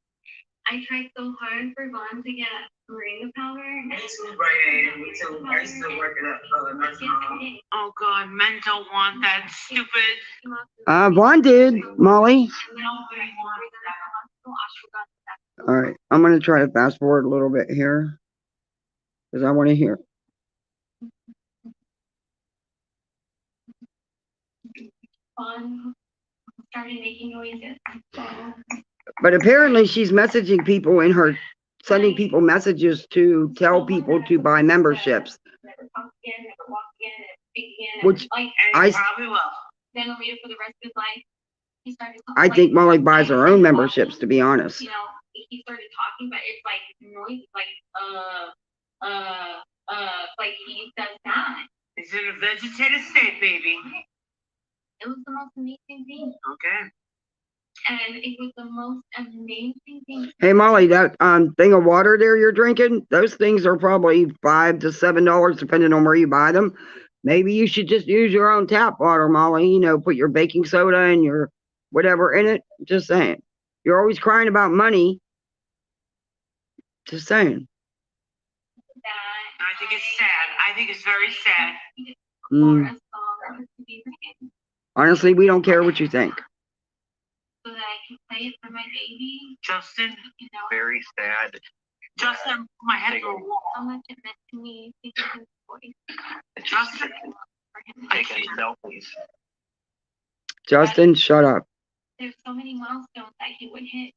I tried so hard for Vaughn to get moringa powder. Me too, right? Me too. I used to work at a nursing home. Oh God, men don't want that stupid. Vaughn did, Molly. Nobody wants that. All right, I'm going to try to fast forward a little bit here because I want to hear. Vaughn started making noises. But apparently she's messaging people in her, sending people messages to tell people to buy memberships. Which I probably will. Then I'll read it for the rest of his life. He started I think Molly buys her own memberships, to be honest. You know, he started talking, but it's like noise, like like he does that. He's in a vegetative state, baby. It was the most amazing thing. Okay. And it was the most amazing thing. Hey Molly, that thing of water there you're drinking, those things are probably $5 to $7 depending on where you buy them. Maybe you should just use your own tap water, Molly. You know, put your baking soda and your whatever in it. Just saying. You're always crying about money. Just saying. I think it's sad. I think it's very sad. Honestly, we don't care what you think. So that I can play it for my baby. Justin, You know, Very sad. Justin, my head grew. how much it meant to me to hear his voice. Justin, For him. Taking selfies. Justin, shut up. There's so many milestones that he would hit.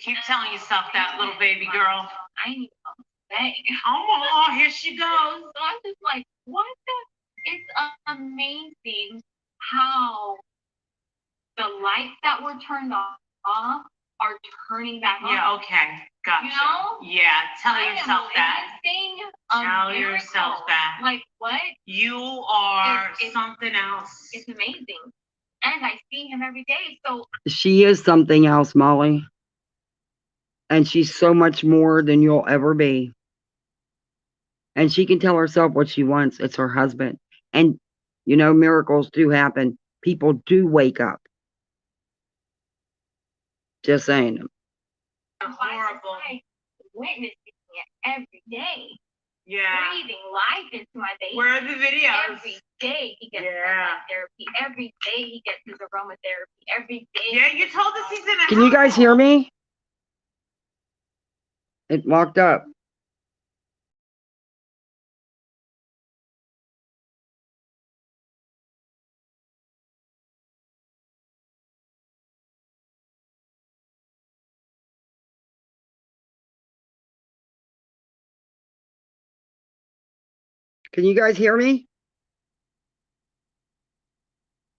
keep telling yourself that, little baby girl. I need to say. Oh, here she goes. So I'm just like, what the? It's amazing how the lights that were turned off are turning back on. Yeah, okay. Gotcha. You know? Yeah, tell I am yourself that. witnessing Tell a yourself miracle. that. Like, what? You are It's- something else. It's amazing. And I see him every day. So She is something else, Molly. And she's so much more than you'll ever be. And she can tell herself what she wants. It's her husband. And, you know, miracles do happen. People do wake up. Just saying. Horrible. I witnessing it every day. Yeah. Breathing life into my baby. Where are the videos? Every day he gets Yeah. therapy. Every day he gets his aromatherapy. Every day. Yeah, you told us he's in a Can you guys hear me? It locked up. Can you guys hear me?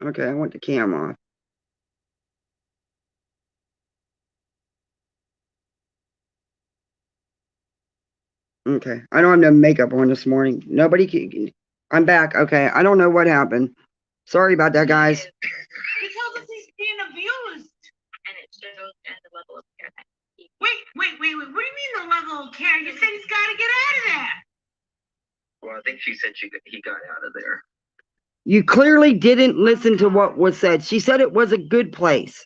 Okay, I want the cam off. Okay, I don't have no makeup on this morning. Nobody can. I'm back. Okay, I don't know what happened. Sorry about that, guys. You told us he's being abused. And it shows at the level of care that he Wait. What do you mean the level of care? You said he's got to get out of there. Well, I think she said he got out of there. You clearly didn't listen to what was said. She said it was a good place,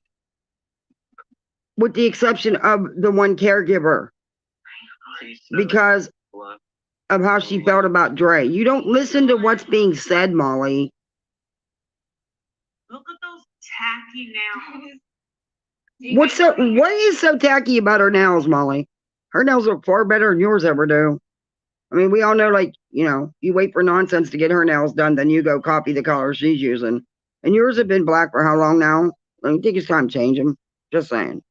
with the exception of the one caregiver, because of how she felt about Dre. You don't listen to what's being said, Molly. Look at those tacky nails. What is so tacky about her nails, Molly? Her nails look far better than yours ever do. I mean, we all know, like, you know, you wait for nonsense to get her nails done, then you go copy the color she's using. And yours have been black for how long now? I think it's time to change them. Just saying.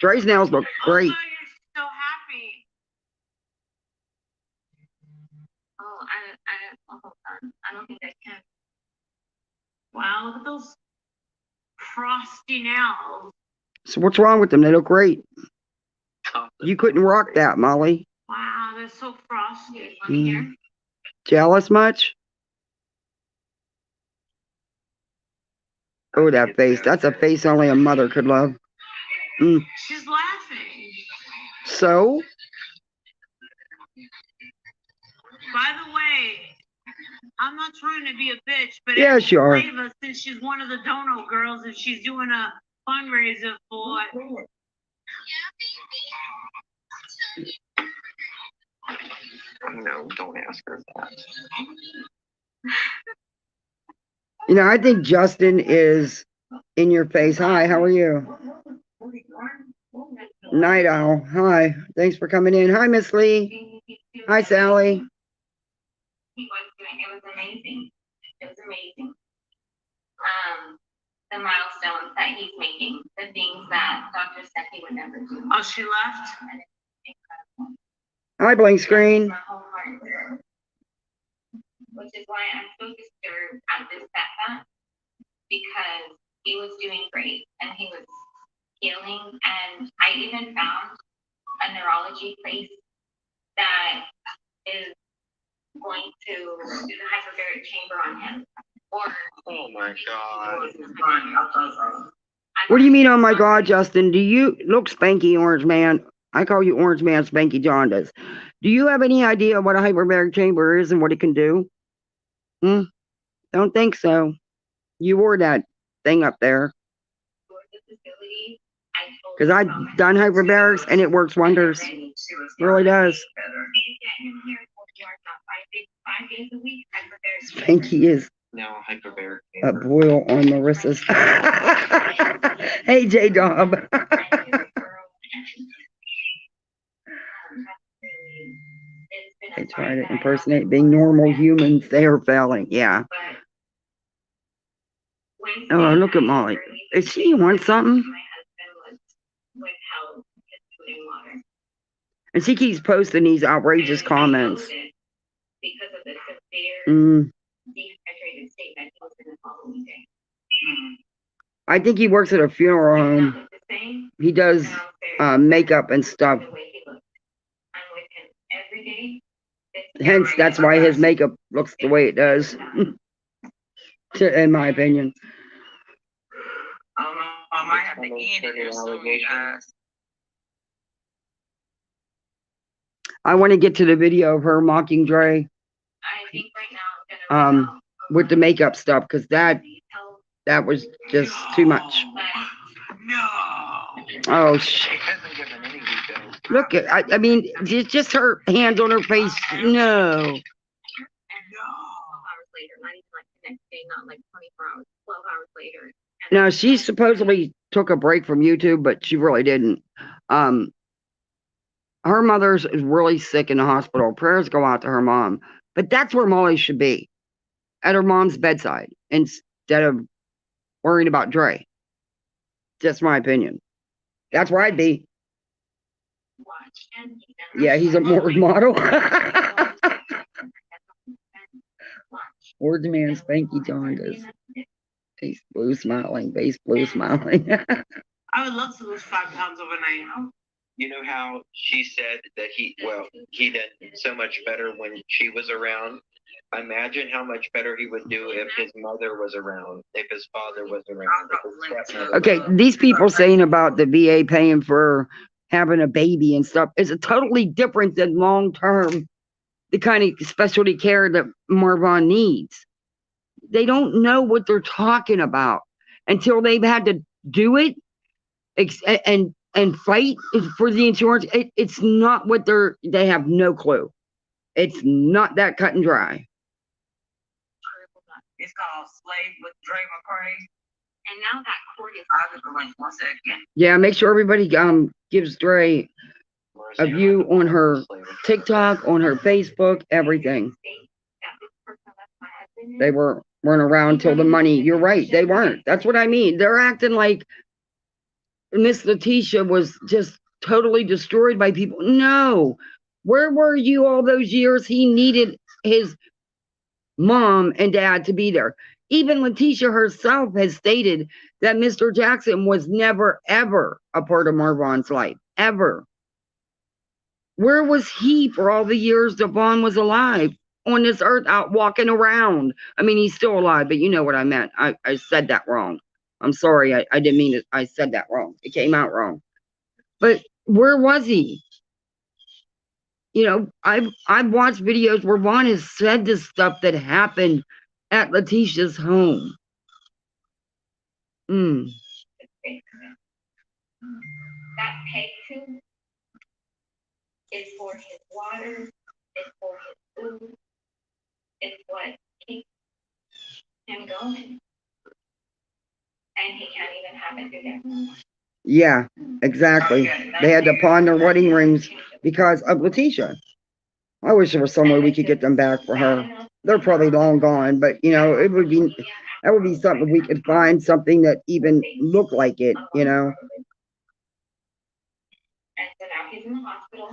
Dre's nails look great. Oh, you're so happy. oh hold on. I don't think I can. Wow, look at those frosty nails. So what's wrong with them? They look great. You couldn't rock that, Molly. Wow, they're so frosty. Jealous much? Oh, that face. That's a face only a mother could love. She's laughing. So? By the way, I'm not trying to be a bitch, but Yes, you are. Ava, since she's one of the dono girls, if she's doing a fundraiser for No, don't ask her that. You know, I think Justin is in your face. Hi, how are you? Night Owl. Hi. Thanks for coming in. Hi, Miss Lee. Hi, Sally. He was doing it was amazing. It was amazing. The milestones that he's making, the things that Dr. said he would never do. oh, she left. Incredible. Hi, blank screen. My whole heart. Which is why I'm so disturbed at this setback, because he was doing great and he was healing, and I even found a neurology place that is going to do the hyperbaric chamber on him. Or Oh my God. What do you mean, oh my God, Justin? Do you look Spanky Orange Man? I call you Orange Man Spanky Jaundice. Do you have any idea what a hyperbaric chamber is and what it can do? Don't think so. You wore that thing up there. Because I've done hyperbarics and it works wonders. It really does. Spanky is No, hyperbaric. a boil on Marissa's. Hey, J-Dob. They try to impersonate being normal humans. They are failing. Yeah. Oh, look at Molly. Is she want something? And she keeps posting these outrageous comments. I think he works at a funeral home. He does makeup and stuff. Hence, that's why his makeup looks the way it does, in my opinion. I might have to eat it or something. I want to get to the video of her mocking Dre. I think right now I'm gonna With the makeup stuff, because that was just too much. No. Oh shit! hasn't given any details. Look at I mean, just her hands on her face. No. 12 hours later, not even like the next day, not like 24 hours, 12 hours later. Now she supposedly took a break from YouTube, but she really didn't. Her mother's is really sick in the hospital. Prayers go out to her mom. But that's where Molly should be, at her mom's bedside, instead of worrying about Dre. Just my opinion. That's where I'd be. Yeah, he's a morgue model. Words man, Spanky Jaundice. Face blue smiling, face blue smiling. I would love to lose 5 pounds overnight. You know how she said that he did so much better when she was around? Imagine how much better he would do if his mother was around, if his father was around. If his stepmother was Okay, around. these people saying about the VA paying for having a baby and stuff is totally different than long term, the kind of specialty care that Marvon needs. They don't know what they're talking about until they've had to do it and fight for the insurance. It's not what they have no clue. It's not that cut and dry. It's called Slave with Dre McCay. And now that court is. I'll just wait 1 second. Yeah, make sure everybody gives Dre a view on her TikTok, on her Facebook, everything. They weren't around till the money. You're right, they weren't. That's what I mean. They're acting like Miss Letitia was just totally destroyed by people. No. Where were you all those years he needed his mom and dad to be there? Even Letitia herself has stated that Mr. Jackson was never, ever a part of Marvon's life. Ever. Where was he for all the years Devon was alive on this earth, out walking around? I mean, he's still alive, but you know what I meant. I said that wrong. I'm sorry. I didn't mean it. I said that wrong. It came out wrong. But where was he? You know, I've watched videos where Vaughn has said this stuff that happened at Letitia's home. That pay too is for his water, it's for his food, it's what keeps him going. And he can't even have it through there. Yeah, exactly. They had to pawn their wedding rings because of Letitia. I wish there was some way we could get them back for her. They're probably long gone, but you know, that would be something if we could find something that even looked like it, you know. And so now he's in the hospital.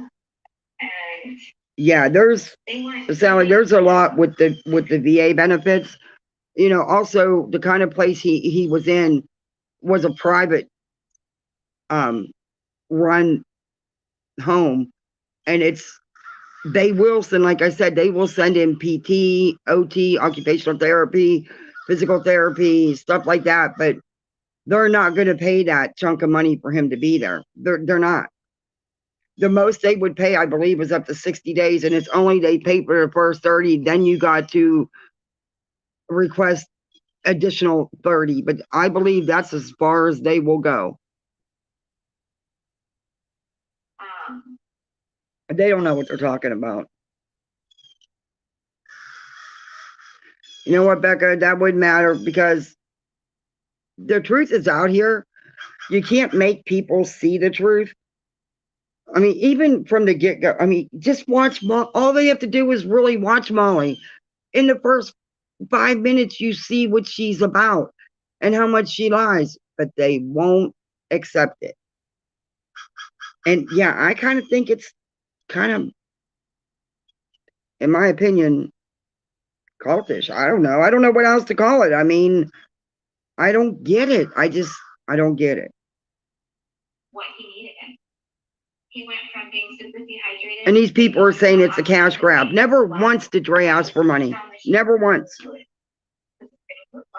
And yeah, Sally, there's a lot with the VA benefits. You know, also the kind of place he was in was a private run home, and they will send, like I said, they will send in PT, OT, occupational therapy, physical therapy, stuff like that, but they're not going to pay that chunk of money for him to be there. They're not. The most they would pay, I believe, is up to 60 days, and it's only they pay for the first 30, then you got to request additional 30, but I believe that's as far as they will go. They don't know what they're talking about. You know what, Becca? That wouldn't matter because the truth is out here. You can't make people see the truth. I mean, even from the get-go, I mean, just watch. All they have to do is really watch Molly. In the first 5 minutes, you see what she's about and how much she lies, but they won't accept it. And yeah, I kind of think it's kind of, in my opinion, cultish. I don't know. I don't know what else to call it. I mean, I don't get it. I don't get it. What he needed. He went from being super dehydrated. And these people are saying it's a cash grab. Never once did Dre ask for money. Never once.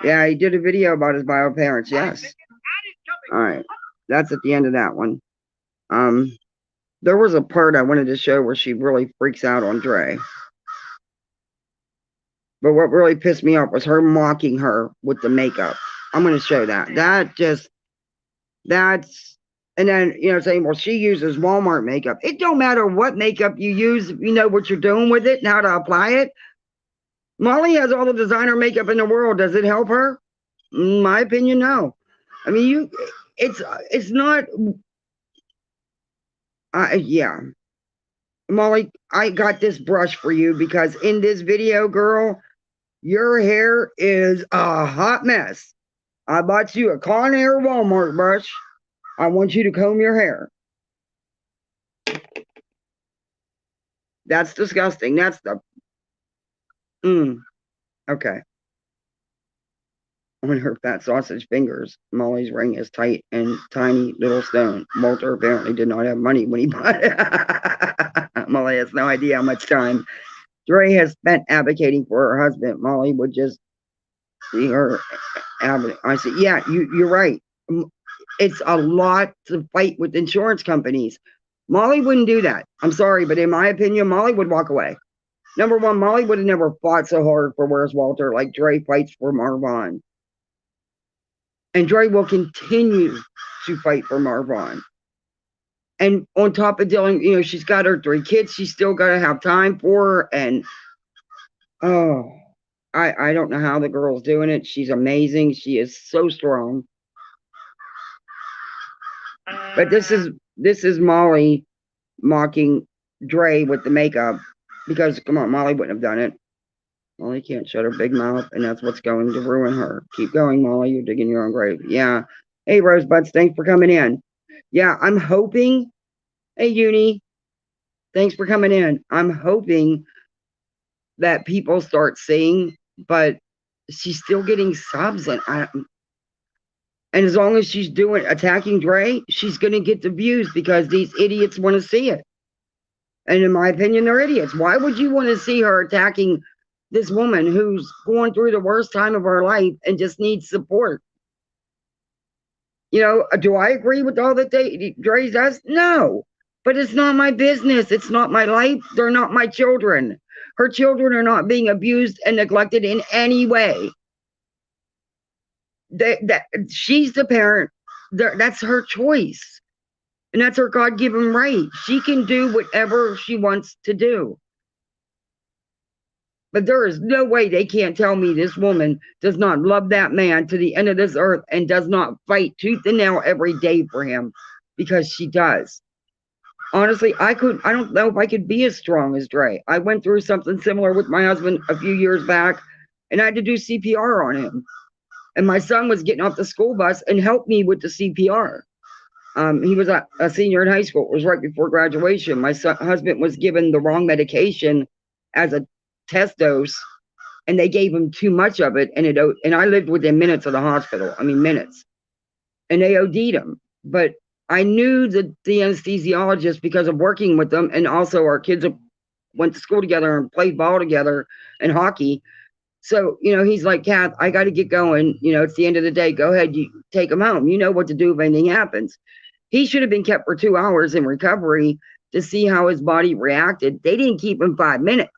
Yeah, he did a video about his bio parents. Yes. All right. That's at the end of that one. There was a part I wanted to show where she really freaks out on Dre. But what really pissed me off was her mocking her with the makeup. I'm going to show that. And then, you know, saying, well, she uses Walmart makeup. It don't matter what makeup you use if you know what you're doing with it and how to apply it. Molly has all the designer makeup in the world. Does it help her? In my opinion, no. I mean, it's not. Yeah. Molly, I got this brush for you because in this video, girl, your hair is a hot mess. I bought you a Conair Walmart brush. I want you to comb your hair. That's disgusting. That's the... Okay. On her fat sausage fingers, Molly's ring is tight and tiny little stone. Walter apparently did not have money when he bought it. Molly has no idea how much time Dre has spent advocating for her husband. Molly would just see her advocate. I said, yeah, you're right. It's a lot to fight with insurance companies. Molly wouldn't do that. I'm sorry, but in my opinion, Molly would walk away. Number one, Molly would have never fought so hard for Where's Walter like Dre fights for Marvon. And Dre will continue to fight for Marvon. And on top of dealing, you know, she's got her 3 kids. She's still got to have time for her. And, oh, I don't know how the girl's doing it. She's amazing. She is so strong. But this is Molly mocking Dre with the makeup. Because, come on, Molly wouldn't have done it. Molly can't shut her big mouth, and that's what's going to ruin her. Keep going, Molly. You're digging your own grave. Yeah. Hey, Rosebuds, thanks for coming in. Yeah, I'm hoping. Hey, Uni, thanks for coming in. I'm hoping that people start seeing, but she's still getting subs, and as long as she's attacking Dre, she's gonna get the views because these idiots want to see it. And in my opinion, they're idiots. Why would you want to see her attacking this woman who's going through the worst time of her life and just needs support? You know, do I agree with all that Dre does? No, but it's not my business. It's not my life. They're not my children. Her children are not being abused and neglected in any way. That she's the parent. That's her choice, and that's her God-given right. She can do whatever she wants to do. But there is no way they can't tell me this woman does not love that man to the end of this earth and does not fight tooth and nail every day for him, because she does. Honestly, I don't know if I could be as strong as Dre. I went through something similar with my husband a few years back, and I had to do CPR on him. And my son was getting off the school bus and helped me with the CPR. He was a senior in high school. It was right before graduation. My husband was given the wrong medication as a test dose, and they gave him too much of it, and I lived within minutes of the hospital. I mean, minutes. And they OD'd him. But I knew the anesthesiologist because of working with them, and also our kids went to school together and played ball together and hockey. So, you know, he's like, Kath, I got to get going. You know, it's the end of the day. Go ahead, you take him home. You know what to do if anything happens. He should have been kept for 2 hours in recovery to see how his body reacted. They didn't keep him 5 minutes.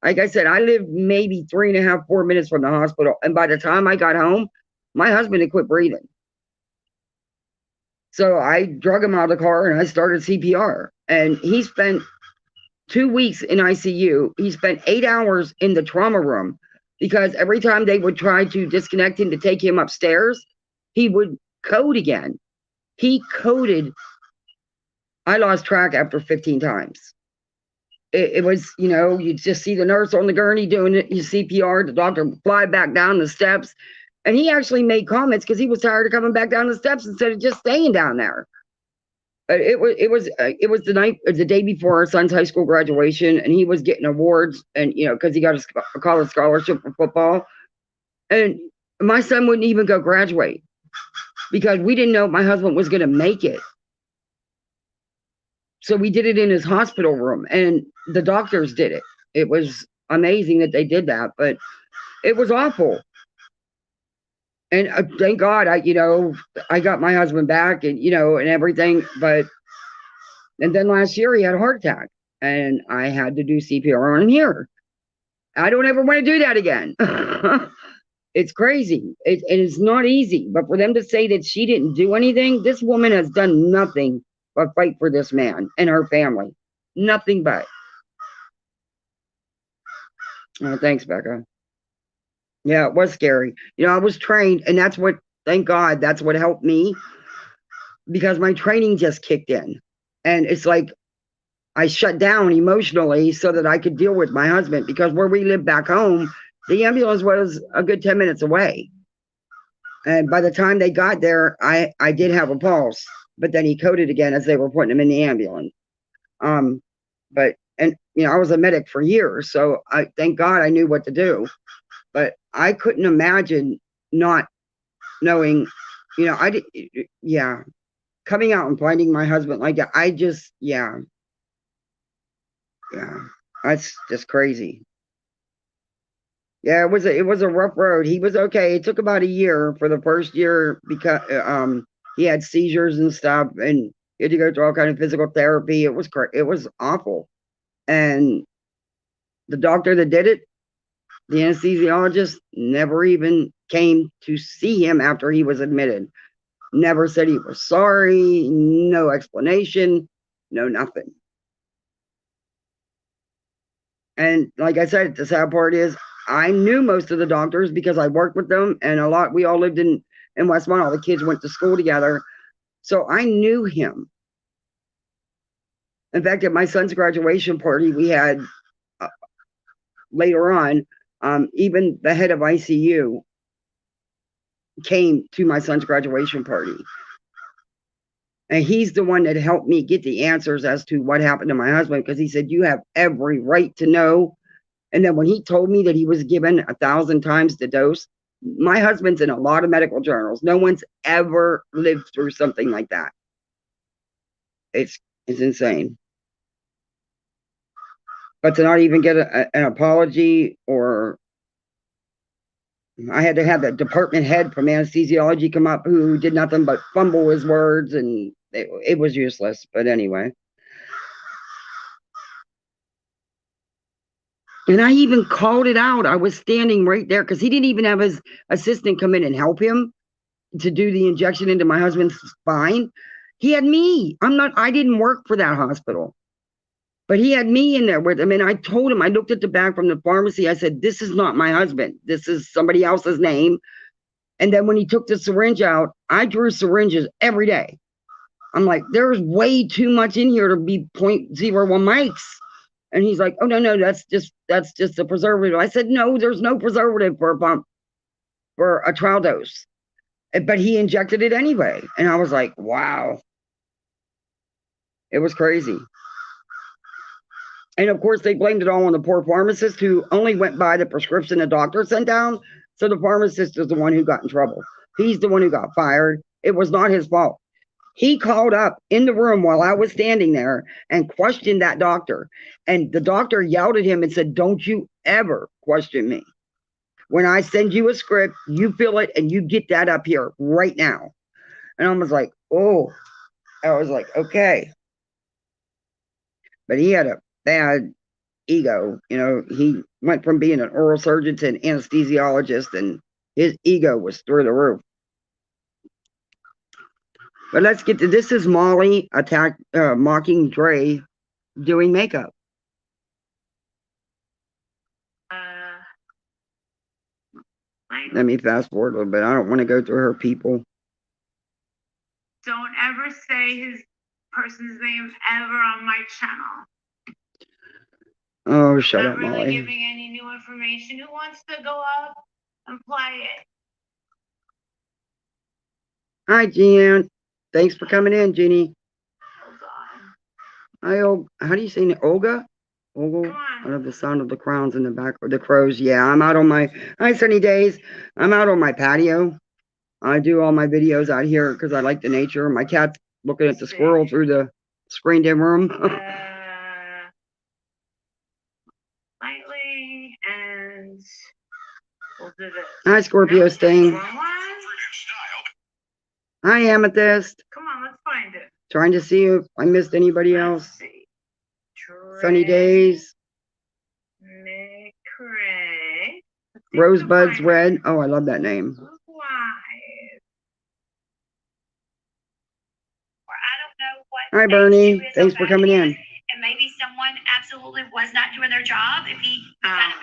Like I said, I lived maybe 3.5, 4 minutes from the hospital. And by the time I got home, my husband had quit breathing. So I drug him out of the car and I started CPR. And he spent 2 weeks in ICU. He spent 8 hours in the trauma room, because every time they would try to disconnect him to take him upstairs, he would code again. He coded. I lost track after 15 times. It was, you know, you just see the nurse on the gurney doing it, you CPR, the doctor fly back down the steps. And he actually made comments because he was tired of coming back down the steps instead of just staying down there. It was the day before our son's high school graduation, and he was getting awards, and you know, because he got a college scholarship for football, and my son wouldn't even go graduate because we didn't know if my husband was going to make it. So we did it in his hospital room, and the doctors did it. It was amazing that they did that, but it was awful. And thank God, I got my husband back, and and everything. And then last year he had a heart attack, and I had to do CPR on him here. I don't ever want to do that again. It's crazy. It's not easy. But for them to say that she didn't do anything, this woman has done nothing but fight for this man and her family. Nothing but. Oh, thanks, Becca. Yeah, it was scary. I was trained, and thank God, that's what helped me, because my training just kicked in. And it's like I shut down emotionally so that I could deal with my husband, because where we lived back home, the ambulance was a good 10 minutes away. And by the time they got there, I did have a pulse, but then he coded again as they were putting him in the ambulance. I was a medic for years, so thank God I knew what to do. But I couldn't imagine not knowing, coming out and finding my husband like that. That's just crazy. Yeah, it was a rough road. He was okay. It took about a year for the first year, because he had seizures and stuff, and he had to go through all kind of physical therapy. It was awful. And the doctor that did it, the anesthesiologist, never even came to see him after he was admitted. Never said he was sorry, no explanation, no nothing. And like I said, the sad part is I knew most of the doctors because I worked with them, and we all lived in Westmont. All the kids went to school together. So I knew him. In fact, at my son's graduation party, we had later on, even the head of ICU came to my son's graduation party. And he's the one that helped me get the answers as to what happened to my husband, because he said, you have every right to know. And then when he told me that he was given 1,000 times the dose, my husband's in a lot of medical journals. No one's ever lived through something like that. It's insane. But to not even get an apology, or I had to have the department head from anesthesiology come up who did nothing but fumble his words, and it was useless. But anyway. And I even called it out. I was standing right there because he didn't even have his assistant come in and help him to do the injection into my husband's spine. He had me. I didn't work for that hospital. But he had me in there with him, and I told him, I looked at the bag from the pharmacy. I said, this is not my husband. This is somebody else's name. And then when he took the syringe out, I drew syringes every day. I'm like, there's way too much in here to be 0.01 mics. And he's like, oh, no, that's just a preservative. I said, no, there's no preservative for a pump, for a trial dose. But he injected it anyway. And I was like, wow. It was crazy. And of course, they blamed it all on the poor pharmacist who only went by the prescription the doctor sent down. So the pharmacist is the one who got in trouble. He's the one who got fired. It was not his fault. He called up in the room while I was standing there and questioned that doctor. And the doctor yelled at him and said, don't you ever question me. When I send you a script, you fill it and you get that up here right now. And I was like, oh, I was like, okay. But he had a bad ego. You know, he went from being an oral surgeon to an anesthesiologist, and his ego was through the roof. But let's get to this. Is Molly mocking Dre doing makeup? Let me fast forward a little bit. I don't want to go through her people. Don't ever say his person's name ever on my channel. Oh, shut Not up, really Molly. giving any new information. Who wants to go up and play it? Hi, Jan. Thanks for coming in, Jeannie. Hold on. Hi, how do you say it? Olga? Olga? Come on. I love the sound of the crowns in the back, or the crows. Yeah, I'm out on my, hi, sunny days. I'm out on my patio. I do all my videos out here because I like the nature. My cat's looking at the squirrel through the screened in room. Lightly, and we'll do this. Hi, Scorpio Sting. Wrong one? Hi, Amethyst. Come on, let's find it. Trying to see if I missed anybody Let's else. see. Sunny days. McCay. Rosebud's red. Oh, I love that name. Or I don't know what. Hi, Bernie. Thanks for coming in. And maybe someone absolutely was not doing their job. If he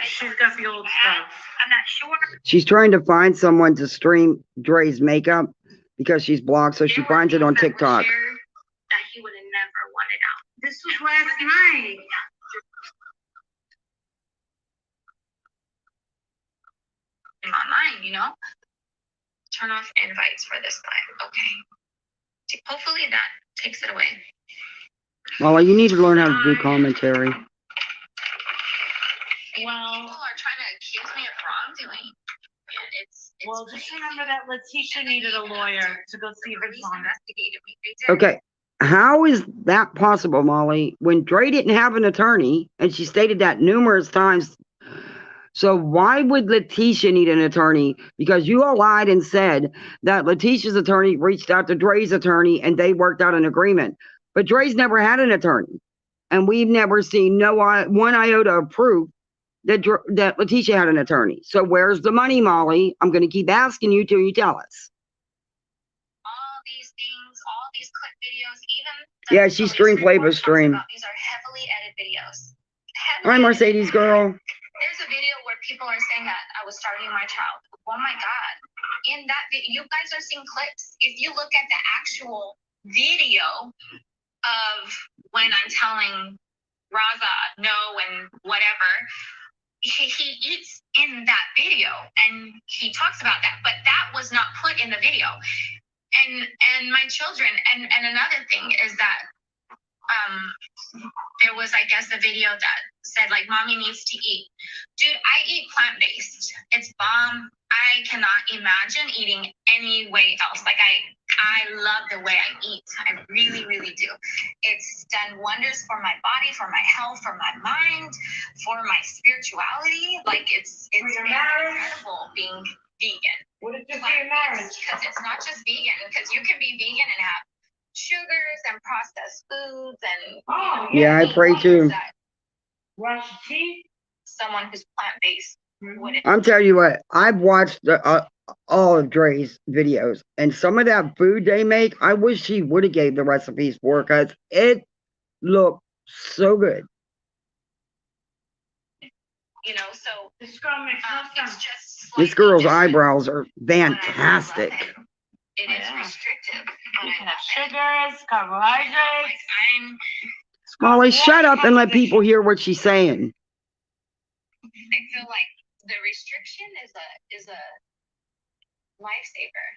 she's got the old stuff. I'm not sure. She's trying to find someone to stream Dre's makeup because she's blocked, so she finds it on TikTok. That he would have never wanted out. This was last night. Online, you know? Turn off invites for this time. Okay. Hopefully that takes it away. Molly, you need to learn how to do commentary. Well, people are trying to accuse me of wrongdoing. And it's Well, just remember that Letitia needed a lawyer to go see her mom. investigated me. They did. Okay. How is that possible, Molly, when Dre didn't have an attorney, and she stated that numerous times? So why would Letitia need an attorney? Because you all lied and said that Letitia's attorney reached out to Dre's attorney and they worked out an agreement. But Dre's never had an attorney. And we've never seen one iota of proof that Letitia had an attorney. So where's the money, Molly? I'm going to keep asking you till you tell us. All these things, all these clip videos, even. Yeah, she streamed Flavor's stream. These are heavily edited videos. Hi, Mercedes girl. There's a video where people are saying that I was starving my child. Oh my God. In that video, you guys are seeing clips. If you look at the actual video of when I'm telling Raza no and whatever, he eats in that video and he talks about that, but that was not put in the video. And my children, and another thing is that there was, I guess, a video that said like mommy needs to eat. Dude, I eat plant-based. It's bomb. I cannot imagine eating any way else. Like I love the way I eat. I really, really do. It's done wonders for my body, for my health, for my mind, for my spirituality. Like it's incredible being vegan. What did you say, marriage? Because it's not just vegan, because you can be vegan and have sugars and processed foods and Yeah, I pray too. Brush teeth. Someone who's plant-based wouldn't. I'm telling you what, I've watched all of Dre's videos, and some of that food they make, I wish she would have gave the recipes for, because it looked so good. You know, so This girl makes no it's sense. just This slightly girl's different. eyebrows are fantastic. It is Yeah. restrictive. You But can have sugars, carbohydrates. like I'm Molly, shut up and let people hear what she's saying. I feel like the restriction is a lifesaver.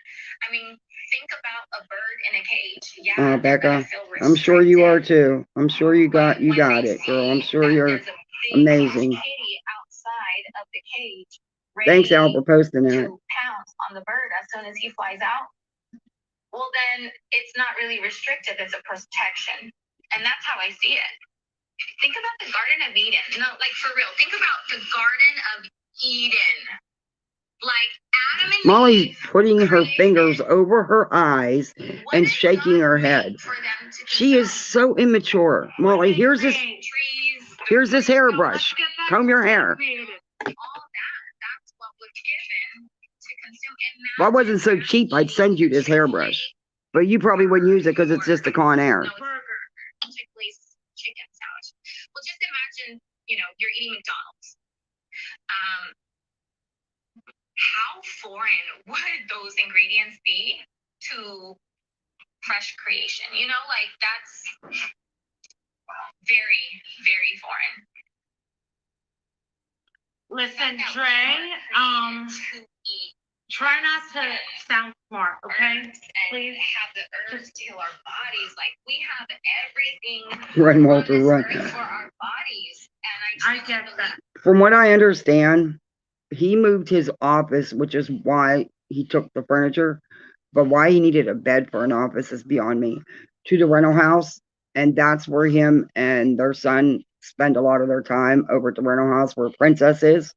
I mean, think about a bird in a cage. Yeah, they're gonna Becca, feel I'm sure you are restricted. too. I'm sure you got When they it, girl. I'm see sure that you're there's a big amazing. kitty outside of the cage, Thanks, Al, ready for posting that. to pounce on the bird as soon as he flies out. Well, then it's not really restrictive, it's a protection. And that's how I see it. Think about the Garden of Eden. No, like for real, think about the Garden of Eden. Like Adam and Molly's Eve putting her created. fingers over her eyes What and did shaking God her make head. for them to She is consume? so immature. Molly, here's this Trees, hairbrush. Comb your hair. all that. That's what was given to consume. If I wasn't so cheap, I'd send you this hairbrush. But you probably wouldn't use it because it's just a Con Air. No, it's chicken sandwich. Well, just imagine, you're eating McDonald's. How foreign would those ingredients be to fresh creation? Like that's very, very foreign. Listen, That Dre, we are created to eat try not to sound smart, okay? herbs Please. and have the herbs to heal our bodies. Like we have everything Run, on Walter, this run. earth for our bodies. And I truly get believe that. From what I understand, he moved his office, which is why he took the furniture, but why he needed a bed for an office is beyond me, to the rental house. And that's where him and their son spend a lot of their time, over at the rental house where Princess is,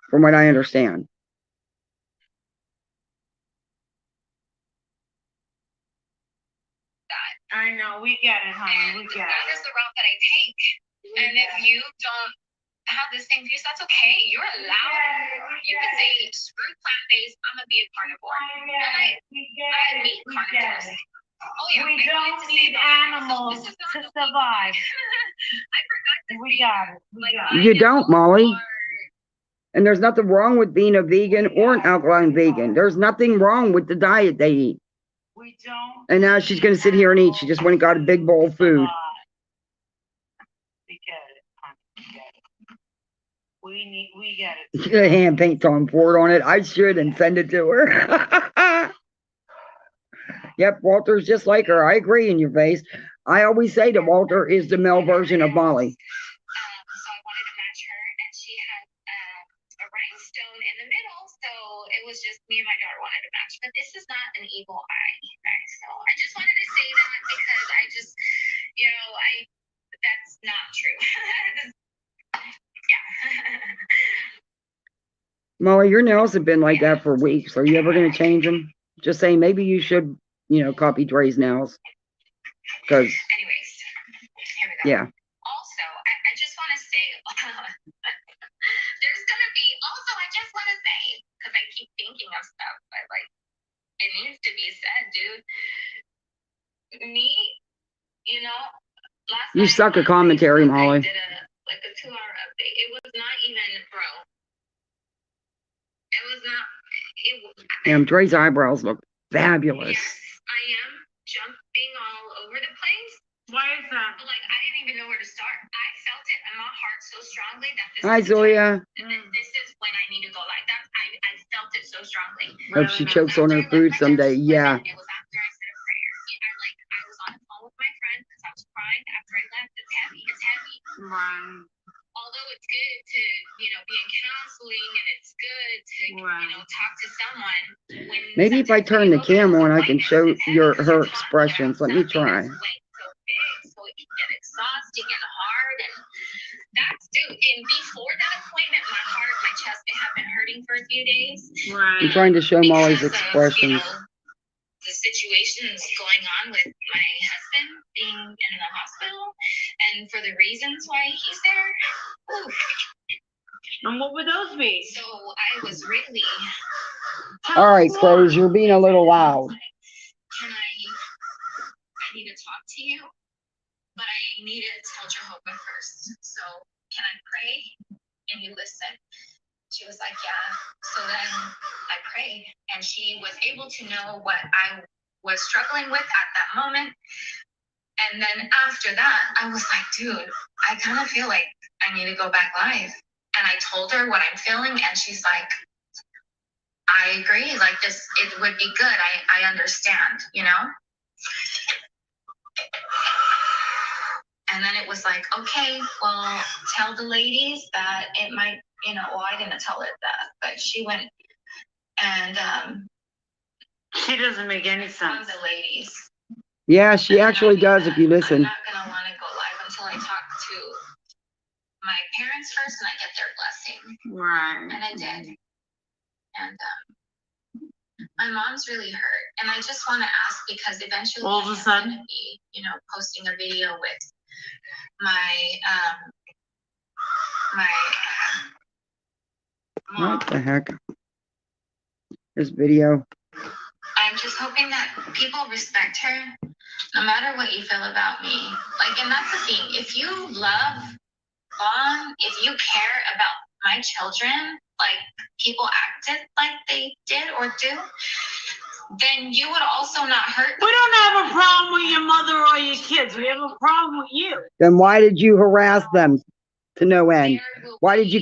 from what I understand. that. I know, we get it, honey, we And get that it. is the route that I take. And if you don't have the same views, that's okay. You're allowed. You can say, screw plant-based, I'm gonna be a carnivore. And I meet carnivores. Oh yeah. We I don't wanted to say need that. animals This is not to a- survive. I forgot to We say got that. it, we Like, got it. You don't, Molly. are- And there's nothing wrong with being a vegan or an alkaline vegan. There's nothing wrong with the diet they eat. We don't. And now she's going to sit here and eat. She just went and got a big bowl of food. We get it, honey, we get it. We get it. She's going to hand paint Tom Ford on it. I should and send it to her. Yep, Walter's just like her. I agree in your face. I always say that Walter is the male version of Molly. So I wanted to match her, and she had a rhinestone in the middle, so it was just me and my daughter wanted to match. But this is not an evil eye, guys. So I just wanted to say that because I just, that's not true. Yeah. Molly, your nails have been like that for weeks. Are you ever going to change them? Just saying, maybe you should, copy Dre's nails. Because, Anyways, here we go. yeah. Also, I just want to say, there's gonna be. Also, I just want to say, because I keep thinking of stuff, but it needs to be said, dude. Me, last You night suck at on commentary, Facebook, Molly. I did a 2-hour update. It was not even, bro. It was not. Damn, Dre's eyebrows look fabulous. Yes, I am jumping all over the place. Why is that? But I didn't even know where to start. I felt it in my heart so strongly that this Hi, is the time. Zoya. This is when I need to go like that. I felt it so strongly. Hope she chokes on her food someday. Yeah. It was after I said a prayer. I was on the phone with my friend because I was Right. Although it's good to, be in counseling and it's good to, talk to someone. When Maybe if I sometimes turn when the you go through camera on, I can deployment, show it's heavy because her you're talking expressions. about Let me something try. that's weighing so big, so it can get exhausting and hard. And and before that appointment, my chest had been hurting for a few days. Right. I'm trying to show Molly's Because of, expressions. the situations going on with my husband being in the hospital and for the reasons why he's there. Oof. And what would those be? So I was really. All right, Crows, you're being a little loud. I need to talk to you, but I need to tell Jehovah first. So can I pray? And you listen. She was like, yeah. So then I prayed, and she was able to know what I was struggling with at that moment. And then after that, I was like, dude, I kind of feel like I need to go back live. And I told her what I'm feeling, and she's like, I agree. Like this, it would be good. I understand, And then it was like, okay, well, tell the ladies that it might, well, I didn't tell her that, but she went and She doesn't make any one of sense. the ladies. Yeah, she actually does if you listen. I'm not gonna want to go live until I talk to my parents first and I get their blessing. Right. And I did. And my mom's really hurt. And I just want to ask because eventually All of a sudden? I'm gonna be, posting a video with my mom. What the heck? This video. I'm just hoping that people respect her, no matter what you feel about me. Like, and that's the thing. If you love Mom, if you care about my children, like people acted like they did or do, then you would also not hurt them. We don't have a problem with your mother or your kids. We have a problem with you. Then why did you harass them to no end? Why did you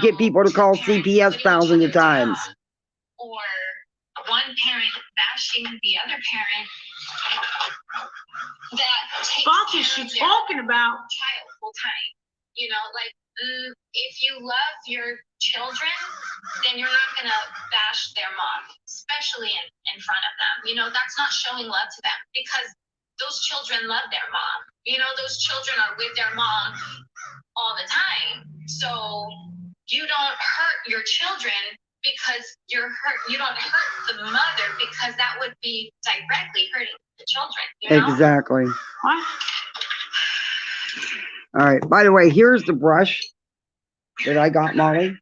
get people to call CPS thousands of times? Or one parent bashing the other parent that takes Fuck is she talking about? child full time. If you love your children, then you're not gonna bash their mom, especially in front of them. That's not showing love to them because those children love their mom. Those children are with their mom all the time. So you don't hurt your children because you don't hurt the mother because that would be directly hurting the children. Exactly. What? All right. By the way, here's the brush that I got, Molly.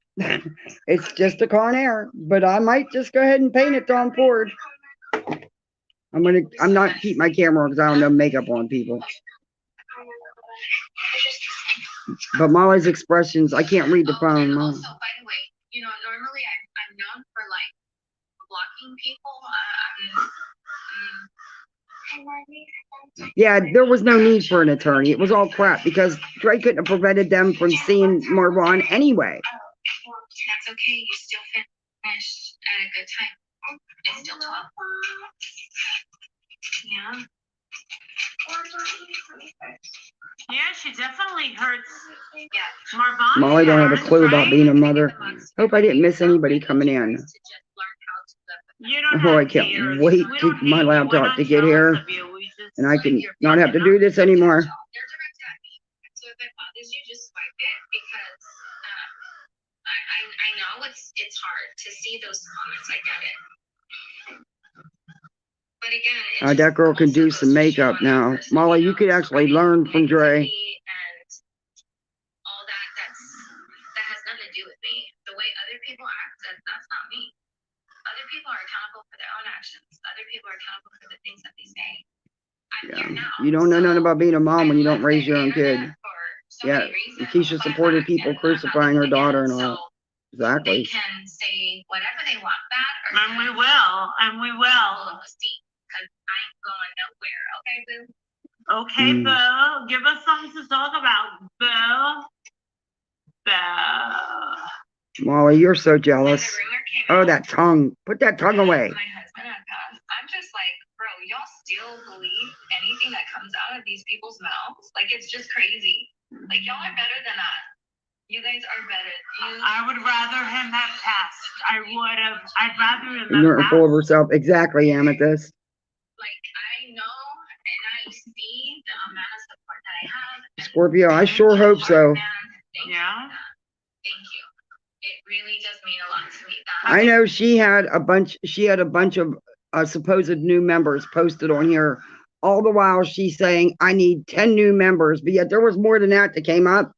It's just a Con Air, but I might just go ahead and paint it on forward. I'm not keep my camera because I don't know makeup on people. But Molly's expressions, I can't read the phone. And also, by the way, normally I'm known for like blocking people. Yeah, there was no need for an attorney. It was all crap because Dre couldn't have prevented them from seeing Marvon anyway. That's okay. You still finished at a good time. It's still 12. Yeah. Yeah, she definitely hurts Yeah. Marvon. Molly don't have a clue about being a mother. Hope I didn't miss anybody coming in. You don't Oh, have I to can't hear us. wait We to don't my hate you. We're laptop not to get jealous here, of you. We just and I can you're not have to picking do this anymore. They're direct at me. So if it bothers you, just swipe it because I know it's hard to see those comments. I get it. But again, That girl can do some makeup now. Molly, you could actually learn from Dre. And all that has nothing to do with me. The way other people act, that's not me. Other people are accountable for their own actions. Other people are accountable for the things that they say. I'm here now. You don't know nothing about being a mom when you don't raise your own kid. Yeah, Yeah, Keisha supported people crucifying her daughter and all. Exactly. They can say whatever they want bad or And we will. And we will. because I ain't going nowhere. Okay, boo? Okay, Boo. Give us something to talk about, Boo. Boo. Molly, you're so jealous. The rumor came Oh, out that tongue. Put that tongue away. my husband had passed. I'm just like, bro, y'all still believe anything that comes out of these people's mouths? Like, it's just crazy. Like, y'all are better than us. You guys are better. I would rather him have passed. I'd rather him Ignorant and have full of passed. herself. Exactly, Amethyst. Like, I know and I see the amount of support that I have. and Scorpio, I sure hope so. man, thank you Yeah. for that. Thank you. It really does mean a lot to me. I know she had a bunch of supposed new members posted on here. All the while she's saying, I need 10 new members, but yet there was more than that came up.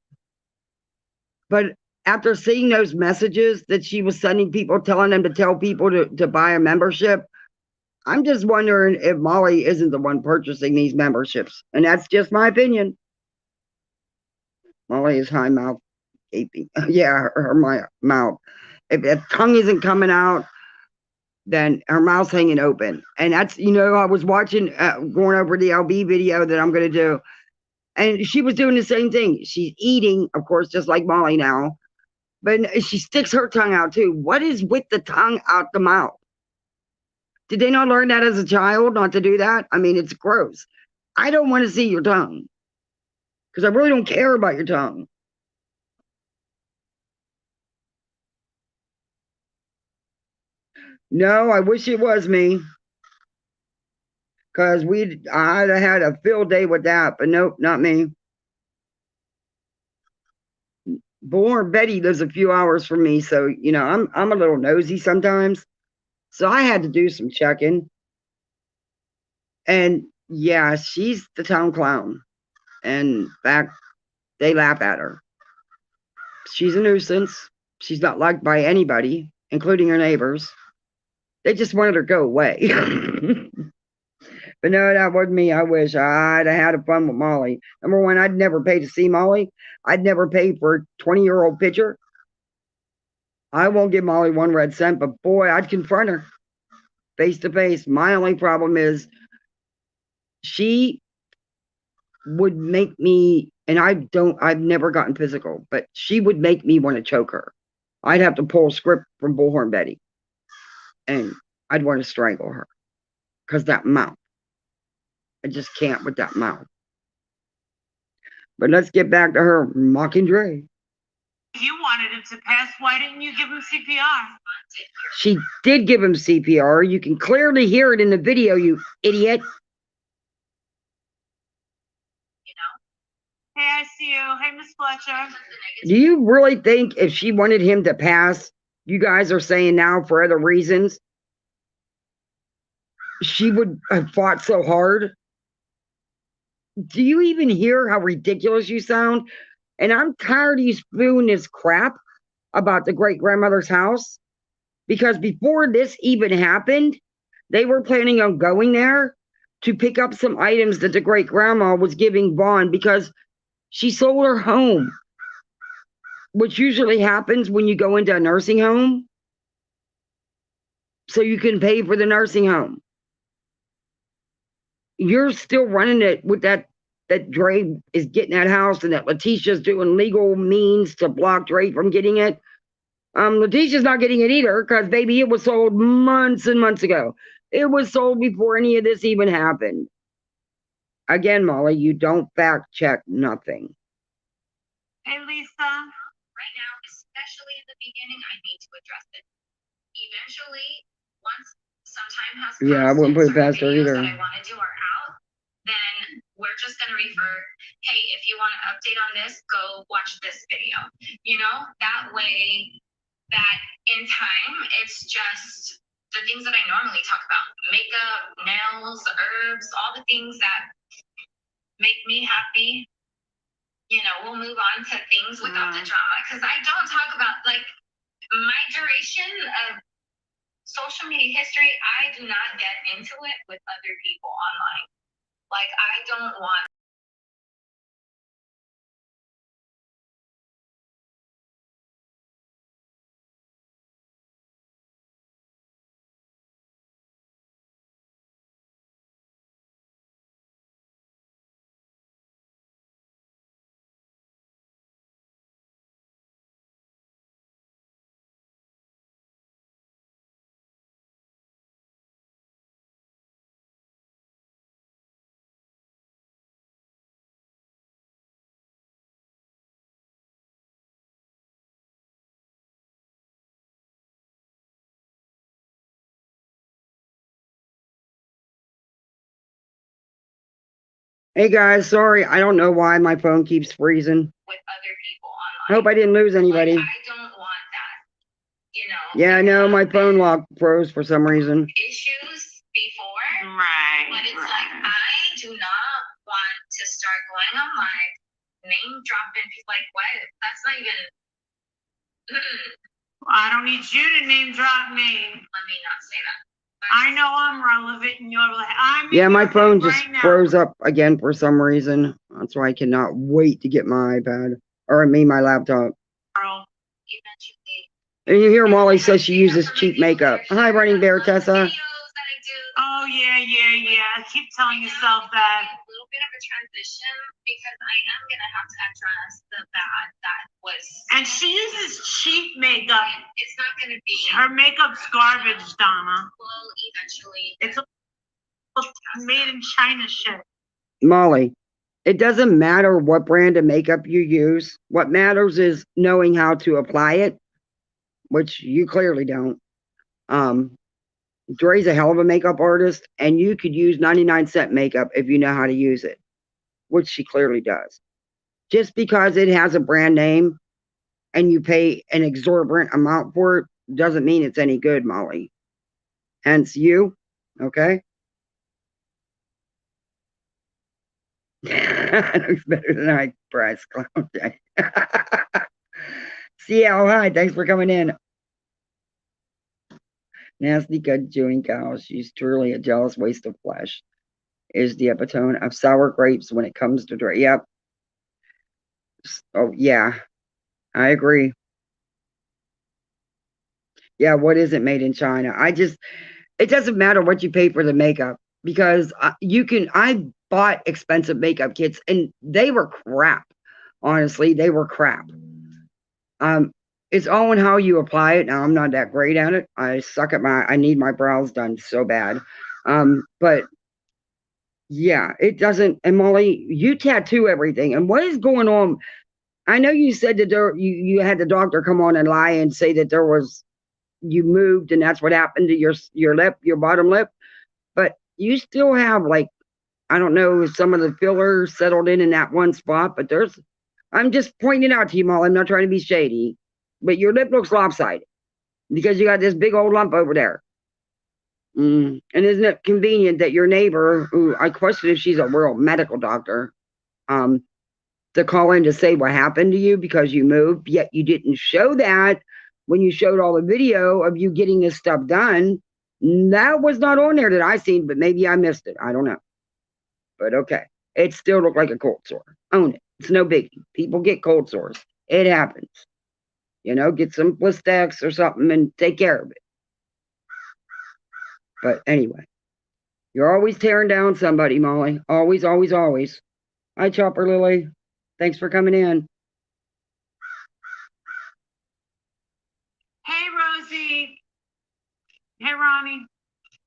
But after seeing those messages that she was sending people, telling them to tell people to buy a membership, I'm just wondering if Molly isn't the one purchasing these memberships. And that's just my opinion. Molly is high mouth gaping. Yeah, my mouth. If tongue isn't coming out, then her mouth's hanging open. And that's, I was watching, going over the LB video that I'm going to do. And she was doing the same thing. She's eating, of course, just like Molly now. But she sticks her tongue out too. What is with the tongue out the mouth? Did they not learn that as a child, not to do that? I mean, it's gross. I don't want to see your tongue because I really don't care about your tongue. No, I wish it was me because I'd have had a field day with that, but nope, not me. Born Betty lives a few hours from me, so I'm a little nosy sometimes. So I had to do some checking. And yeah, she's the town clown. And in fact, they laugh at her. She's a nuisance. She's not liked by anybody, including her neighbors. They just wanted her to go away. But no, that wasn't me. I wish I'd have had fun with Molly. Number one, I'd never pay to see Molly. I'd never pay for a 20-year-old picture. I won't give Molly one red cent, but boy, I'd confront her face to face. My only problem is she would make me, and I've never gotten physical, but she would make me want to choke her. I'd have to pull a script from Bullhorn Betty, and I'd want to strangle her because that mouth. I just can't with that mouth. But let's get back to her mocking Dre. You wanted him to pass. Why didn't you give him CPR? She did give him CPR. You can clearly hear it in the video, you idiot. Hey, I see you. Hey, Miss Fletcher. Do you really think if she wanted him to pass, you guys are saying now for other reasons, she would have fought so hard? Do you even hear how ridiculous you sound? And I'm tired of you spewing this crap about the great grandmother's house, because before this even happened, they were planning on going there to pick up some items that the great grandma was giving Vaughn because she sold her home, which usually happens when you go into a nursing home, so you can pay for the nursing home. You're still running it with that Dre is getting that house and that Letitia's doing legal means to block Dre from getting it. Letitia's not getting it either because, baby, it was sold months and months ago. It was sold before any of this even happened. Again, Molly, you don't fact check nothing. Hey, Lisa. Right now, especially in the beginning, I need to address it. Eventually, once some time has passed, Yeah, I wouldn't put it certain past her videos either. that I want to do are out, then we're just going to refer, hey, if you want an update on this, go watch this video. That way, that in time, it's just the things that I normally talk about. Makeup, nails, herbs, all the things that make me happy. We'll move on to things without the drama. Because I don't talk about, like, my duration of social media history, I do not get into it with other people online. Like, I don't want Hey guys, sorry, I don't know why my phone keeps freezing. with other people I hope online. I didn't lose anybody. Like, I don't want that, you know. Yeah, I know my phone lock froze for some reason. Issues before, Right. but it's like I do not want to start going on live, name dropping people. Like, what? That's not even. I don't need you to name drop me. Let me not say that. I know I'm relevant and you're like, I'm Yeah, my phone irrelevant just right now. froze up again for some reason. That's why I cannot wait to get my iPad. Or my laptop. Girl. Eventually. And you hear Molly says she uses cheap makeup. Hi, Running Bear, Tessa. Oh, yeah. Keep telling yourself that. A little bit of a transition because I am gonna have to address the bad that was. And she uses cheap makeup. It's not gonna be. Her makeup's garbage, Donna. Well, eventually. It's made in China shit. Molly, it doesn't matter what brand of makeup you use. What matters is knowing how to apply it, which you clearly don't. Dre's a hell of a makeup artist, and you could use 99-cent makeup if you know how to use it, which she clearly does. Just because it has a brand name and you pay an exorbitant amount for it doesn't mean it's any good, Molly. Hence you, okay? Looks better than I press. CL, hi, thanks for coming in. Nasty gut chewing cow. She's truly a jealous waste of flesh. Is the epitome of sour grapes when it comes to drink. Yep. Oh, yeah. I agree. Yeah, what is it made in China? It doesn't matter what you pay for the makeup because I bought expensive makeup kits and they were crap. Honestly, they were crap. It's all in how you apply it. Now, I'm not that great at it. I need my brows done so bad. But yeah, it doesn't. And Molly, you tattoo everything. And what is going on? I know you said that you had the doctor come on and lie and say that you moved and that's what happened to your lip, your bottom lip. But you still have I don't know, some of the fillers settled in that one spot. But I'm just pointing it out to you, Molly. I'm not trying to be shady. But your lip looks lopsided because you got this big old lump over there. And isn't it convenient that your neighbor, who I question if she's a real medical doctor, to call in to say what happened to you because you moved, yet you didn't show that when you showed all the video of you getting this stuff done. That was not on there that I seen, but maybe I missed it. I don't know. But okay. It still looked like a cold sore. Own it. It's no biggie. People get cold sores. It happens. Get some Blistex or something and take care of it. But anyway, you're always tearing down somebody, Molly. Always, always, always. Hi, Chopper Lily. Thanks for coming in. Hey, Rosie. Hey, Ronnie.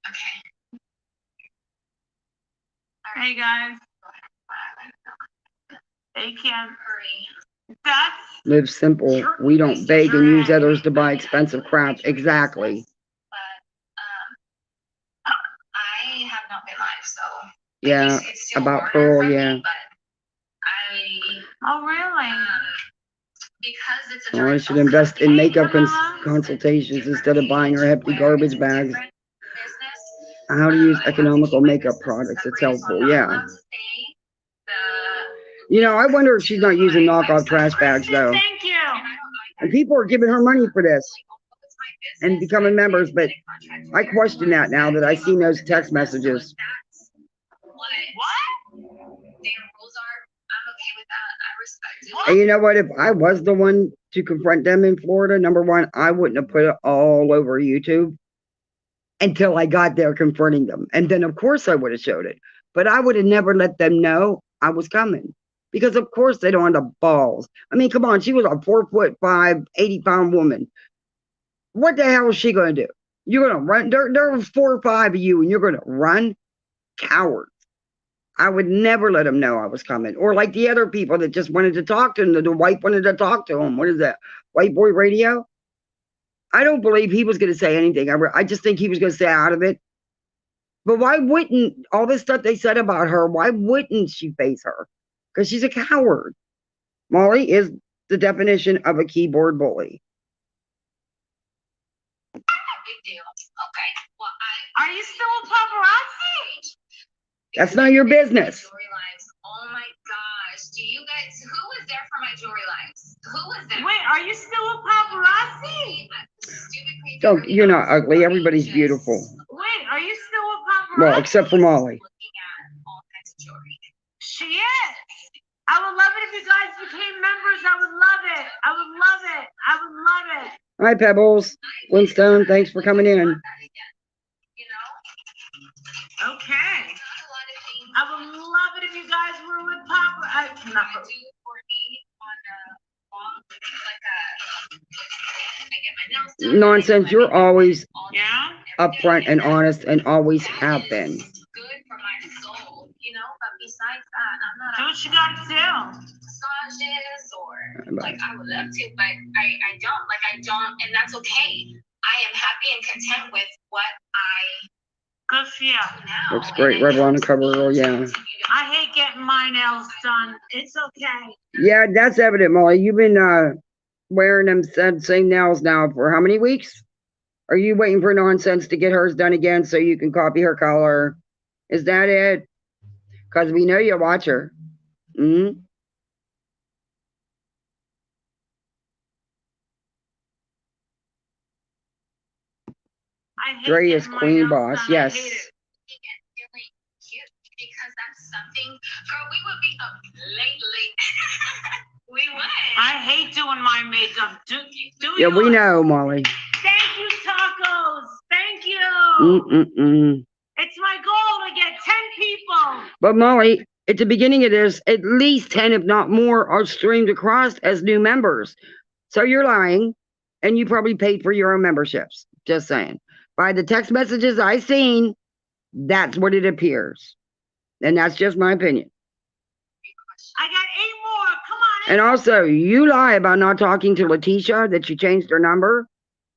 Okay. Hey, guys. They can't Hurry. Live simple. We don't beg and use others to buy expensive crap. Exactly. But I have not been live, so yeah, it's still about Pearl, yeah. Me, but oh, really? Because it's a I should invest in makeup consultations instead of buying her hefty garbage bags. How to use economical makeup products. It's helpful, yeah. I wonder if she's not using knockoff trash bags, though. Thank you. And people are giving her money for this and becoming members, but I question that now that I see those text messages. What? Their rules are, I'm okay with that. I respect it. And you know what? If I was the one to confront them in Florida, number one, I wouldn't have put it all over YouTube until I got there confronting them. And then, of course, I would have showed it. But I would have never let them know I was coming. Because, of course, they don't have the balls. I mean, come on. She was a 4'5", 80-pound woman. What the hell is she going to do? You're going to run? There was 4 or 5 of you, and you're going to run? Cowards. I would never let them know I was coming. Or like the other people that just wanted to talk to him. The wife wanted to talk to him. What is that? White Boy Radio? I don't believe he was going to say anything. I just think he was going to stay out of it. But why wouldn't all this stuff they said about her, why wouldn't she face her? Because she's a coward. Molly is the definition of a keyboard bully. Big deal. Okay. Well, Are you still a paparazzi? That's not your business. Jewelry lives. Oh my gosh. Do you guys, who was there for my jewelry lives? Who was there? Wait, are you still a paparazzi? Stupid, crazy. Don't, you're not ugly. Everybody's beautiful. Wait, are you still a paparazzi? Well, except for Molly. Looking at all kinds of jewelry. She is. I would love it if you guys became members. I would love it. I would love it. I would love it. Hi, Pebbles. Flintstone, thanks for coming in. You know? Okay. A lot of things. I would love it if you guys were with Papa. Not I do for me on a long, like I get my nails done. Nonsense. You're always Yeah? upfront and honest and always have been. Good for my soul, you know, but besides that, I'm not Do what you gotta do. massages or like I would love to, but I don't, and that's okay. I am happy and content with what I Good for you. do now. Looks great. Rebel on the cover girl, yeah. I hate getting my nails done. It's okay. Yeah, that's evident, Molly. You've been wearing them same nails now for how many weeks? Are you waiting for Nonsense to get hers done again so you can copy her color? Is that it? Because we know you watch her. Mm-hmm. I hate Dre is getting my queen nails boss, done. I yes. hate it. Feeling cute because that's something, girl, we would be up late. We would. I hate doing my makeup. Do Yeah, you? we know, Molly. Thank you, tacos. Thank you. Mm-mm-mm. It's my goal to get 10 people. But Molly, at the beginning of this, at least 10, if not more, are streamed across as new members. So you're lying, and you probably paid for your own memberships. Just saying. By the text messages I seen, that's what it appears. And that's just my opinion. I got 8 more. Come on. And also, you lie about not talking to Letitia, that you changed her number,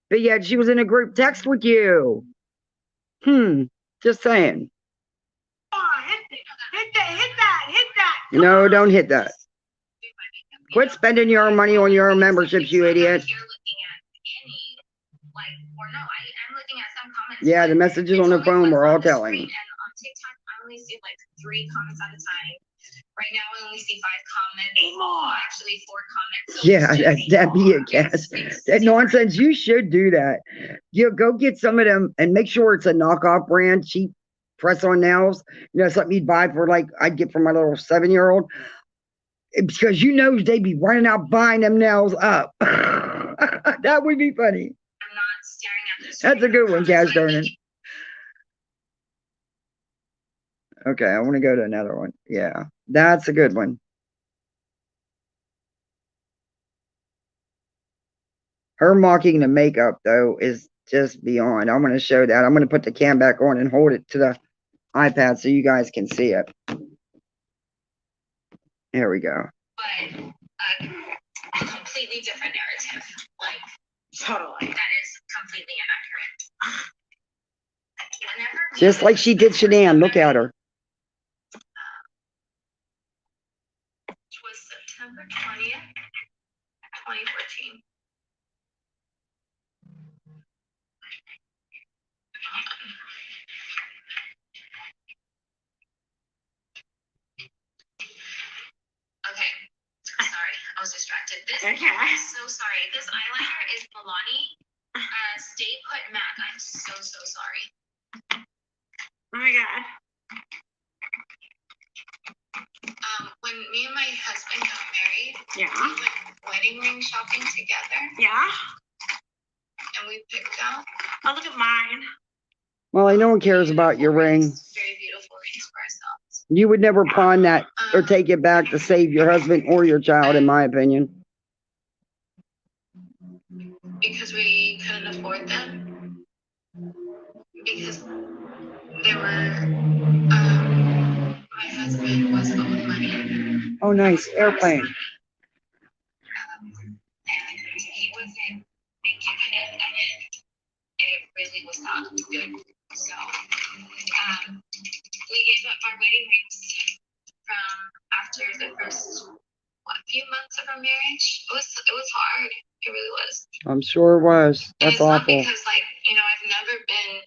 but yet she was in a group text with you. Just saying. Hit that. No, don't hit that. Quit spending your own money on your own memberships, you idiot. I'm looking at some comments. Yeah, the messages on the phone were all telling. And on TikTok, I only see like 3 comments at a time. Right now, I only see 5 comments. 8 more. Actually, 4 comments. So Yeah, it's just that'd be a guess. That nonsense. You should do that. You go get some of them and make sure it's a knockoff brand, cheap press-on nails. You know, something you'd buy for like I'd get for my little 7-year-old. Because you know they'd be running out buying them nails up. That would be funny. I'm not staring at this. That's a good one, Cash Darnan. Okay, I want to go to another one. Yeah, that's a good one. Her mocking the makeup, though, is just beyond. I'm going to show that. I'm going to put the cam back on and hold it to the iPad so you guys can see it. There we go. But a completely different narrative. Like, Totally. that is completely inaccurate. Whenever Just like she did Shanann. Look at her. Which was September 20th, 2014. Okay, sorry, I was distracted. This, Okay. I'm so sorry. This eyeliner is Milani Stay Put Matte. I'm so sorry. Oh my God. When me and my husband got married, Yeah. we went wedding ring shopping together, Yeah. and we picked out Oh, look at mine. Well, no one cares about your ring. very beautiful rings for ourselves. You would never pawn that or take it back to save your husband or your child, in my opinion. Because we couldn't afford them. Because they were, my husband was owed money. Oh, nice. Airplane. And he wasn't making it, and it really was not good. So, our wedding rings from after the first few months of our marriage. It was hard. It really was. I'm sure it was. And That's it's not awful. because I've never been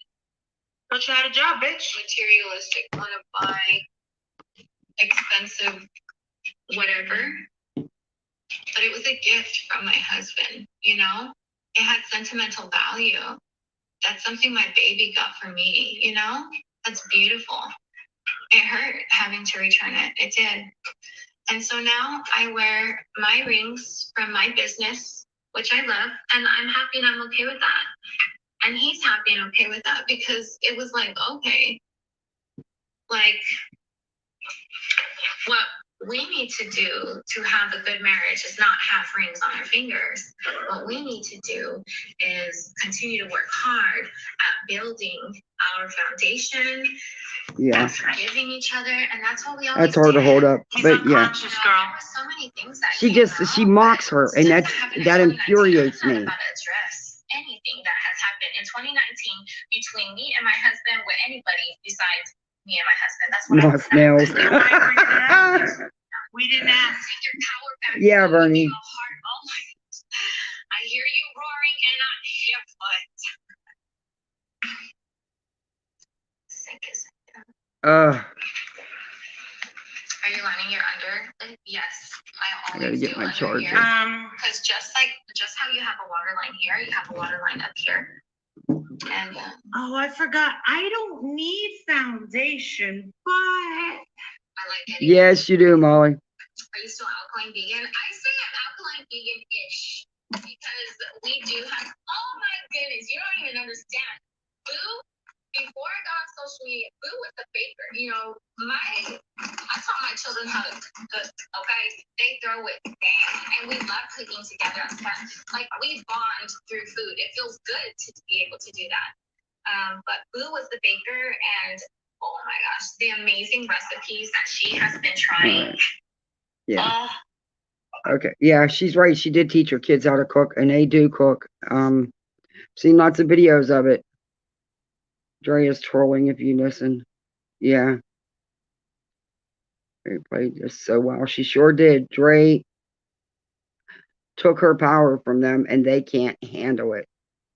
But you had a job, bitch. materialistic, want to buy expensive whatever. But it was a gift from my husband, It had sentimental value. That's something my baby got for me, That's beautiful. It hurt having to return it. It did. And so now I wear my rings from my business, which I love, and I'm happy and I'm okay with that. And he's happy and okay with that because it was like, okay, like what we need to do to have a good marriage is not have rings on our fingers. What we need to do is continue to work hard at building our foundation, at forgiving each other, and that's what we always That's hard to hold up, He's but yeah. unconscious, girl. There were so many things that She mocks her, and that infuriates me. About address anything that has happened in 2019 between me and my husband with anybody besides me and my husband. That's what Moss nails. We didn't ask. Take your power back. Yeah, Bernie. Oh I hear you roaring and I hear what. Sick as Uh, Are you lining your under? Yes. I gotta get my charger. Because just how you have a water line here, you have a water line up here. And Oh, I forgot. I don't need foundation, but I like getting. yes, you do, Molly. Are you still alkaline vegan? I say I'm alkaline vegan-ish because we do have. Oh my goodness, you don't even understand. Boo, before I got on social media, Boo was the baker. I taught my children how to cook. Okay, they throw it down, and we love cooking together as friends. Like we bond through food. It feels good to be able to do that. But Boo was the baker, and oh my gosh, the amazing recipes that she has been trying. Yeah. Okay. Yeah, she's right. She did teach her kids how to cook, and they do cook. Seen lots of videos of it. Dre is trolling if you listen. Yeah. They played this so well. She sure did. Dre took her power from them, and they can't handle it.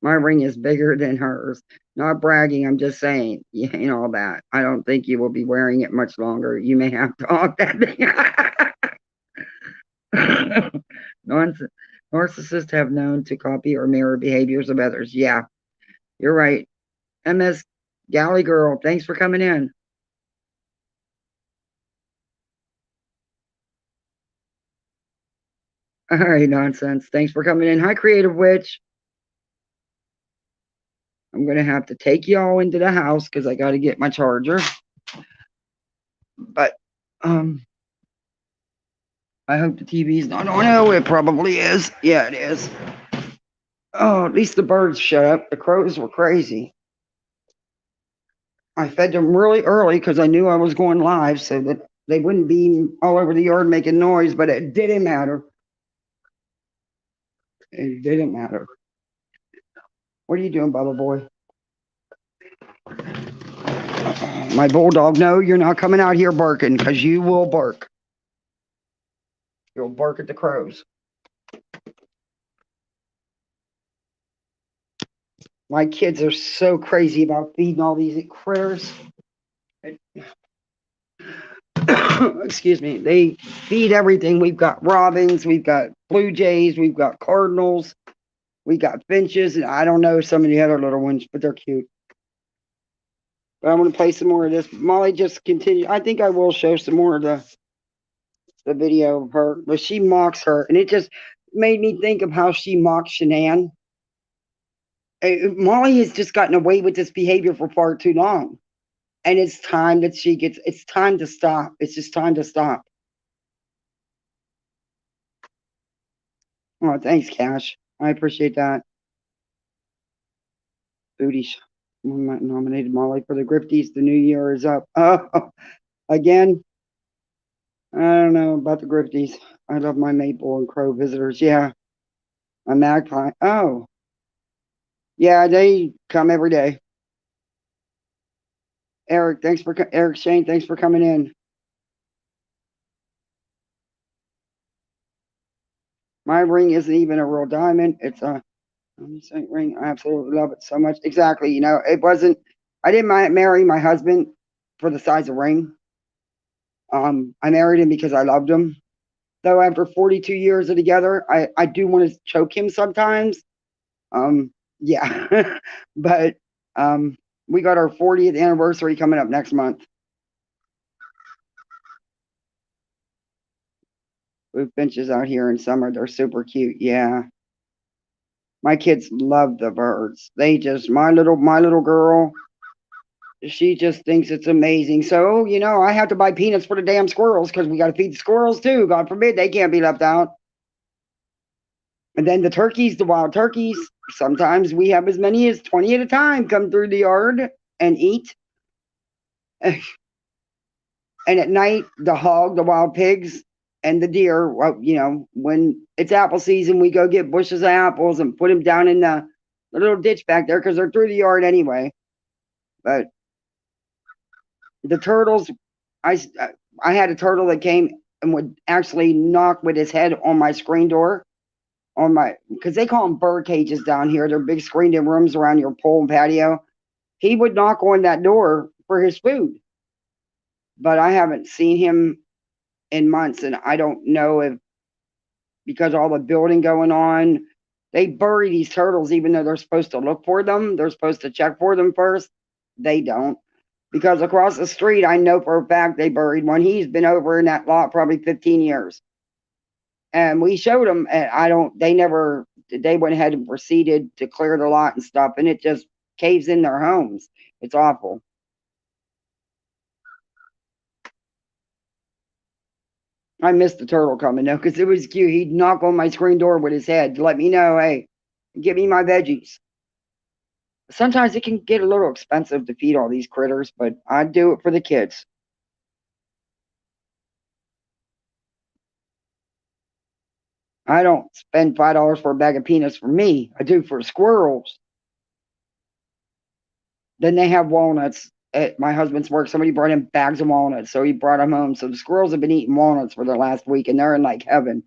My ring is bigger than hers. Not bragging, I'm just saying, all that. I don't think you will be wearing it much longer. You may have to hawk that thing. Narcissists have known to copy or mirror behaviors of others. Yeah, you're right. MS Galley Girl, thanks for coming in. All right, nonsense. Thanks for coming in. Hi, Creative Witch. I'm going to have to take y'all into the house because I got to get my charger. But, I hope the TV's not on. Oh, it probably is. Yeah, it is. Oh, at least the birds shut up. The crows were crazy. I fed them really early because I knew I was going live so that they wouldn't be all over the yard making noise, but it didn't matter. It didn't matter. What are you doing, Bubba Boy? My bulldog, no, you're not coming out here barking because you will bark. You'll bark at the crows. My kids are so crazy about feeding all these critters. Excuse me. They feed everything. We've got robins, we've got blue jays, we've got cardinals, we got finches, and I don't know some of the other little ones, but they're cute. But I'm going to play some more of this. Molly, just continue. I think I will show some more of the video of her, but she mocks her, and it just made me think of how she mocks Shanann. Molly has just gotten away with this behavior for far too long, and it's time that it's time to stop. It's just time to stop. Oh, thanks, Cash. I appreciate that. Booty nominated Molly for the Grifties. The new year is up. Oh, again. I don't know about the Grifties. I love my maple and crow visitors. Yeah. My magpie. Oh. Yeah, they come every day. Eric, Eric Shane, thanks for coming in. My ring isn't even a real diamond. It's a ring. I absolutely love it so much. Exactly. You know, it wasn't. I didn't marry my husband for the size of ring. I married him because I loved him. Though after 42 years of together, I do want to choke him sometimes. Yeah, but we got our 40th anniversary coming up next month. We have benches out here in summer. They're super cute. Yeah. My kids love the birds. They just my little girl, she just thinks it's amazing. So, you know, I have to buy peanuts for the damn squirrels because we got to feed the squirrels too. God forbid they can't be left out. And then the turkeys, the wild turkeys, sometimes we have as many as 20 at a time come through the yard and eat. And at night, the hog, the wild pigs, and the deer, well, you know, when it's apple season, we go get bushes of apples and put them down in the little ditch back there because they're through the yard anyway. But the turtles, I had a turtle that came and would actually knock with his head on my screen door, on my, because they call them bird cages down here. They're big screened-in rooms around your pool and patio. He would knock on that door for his food. But I haven't seen him in months, and I don't know if because all the building going on, they bury these turtles even though they're supposed to look for them. They're supposed to check for them first. They don't. Because across the street, I know for a fact they buried one. He's been over in that lot probably 15 years. And we showed them, and they went ahead and proceeded to clear the lot and stuff, and it just caves in their homes. It's awful. I missed the turtle coming though, because it was cute. He'd knock on my screen door with his head to let me know, hey, give me my veggies. Sometimes it can get a little expensive to feed all these critters, but I do it for the kids. I don't spend $5 for a bag of peanuts for me. I do for squirrels. Then they have walnuts at my husband's work. Somebody brought in bags of walnuts, so he brought them home. So the squirrels have been eating walnuts for the last week, and they're in like heaven.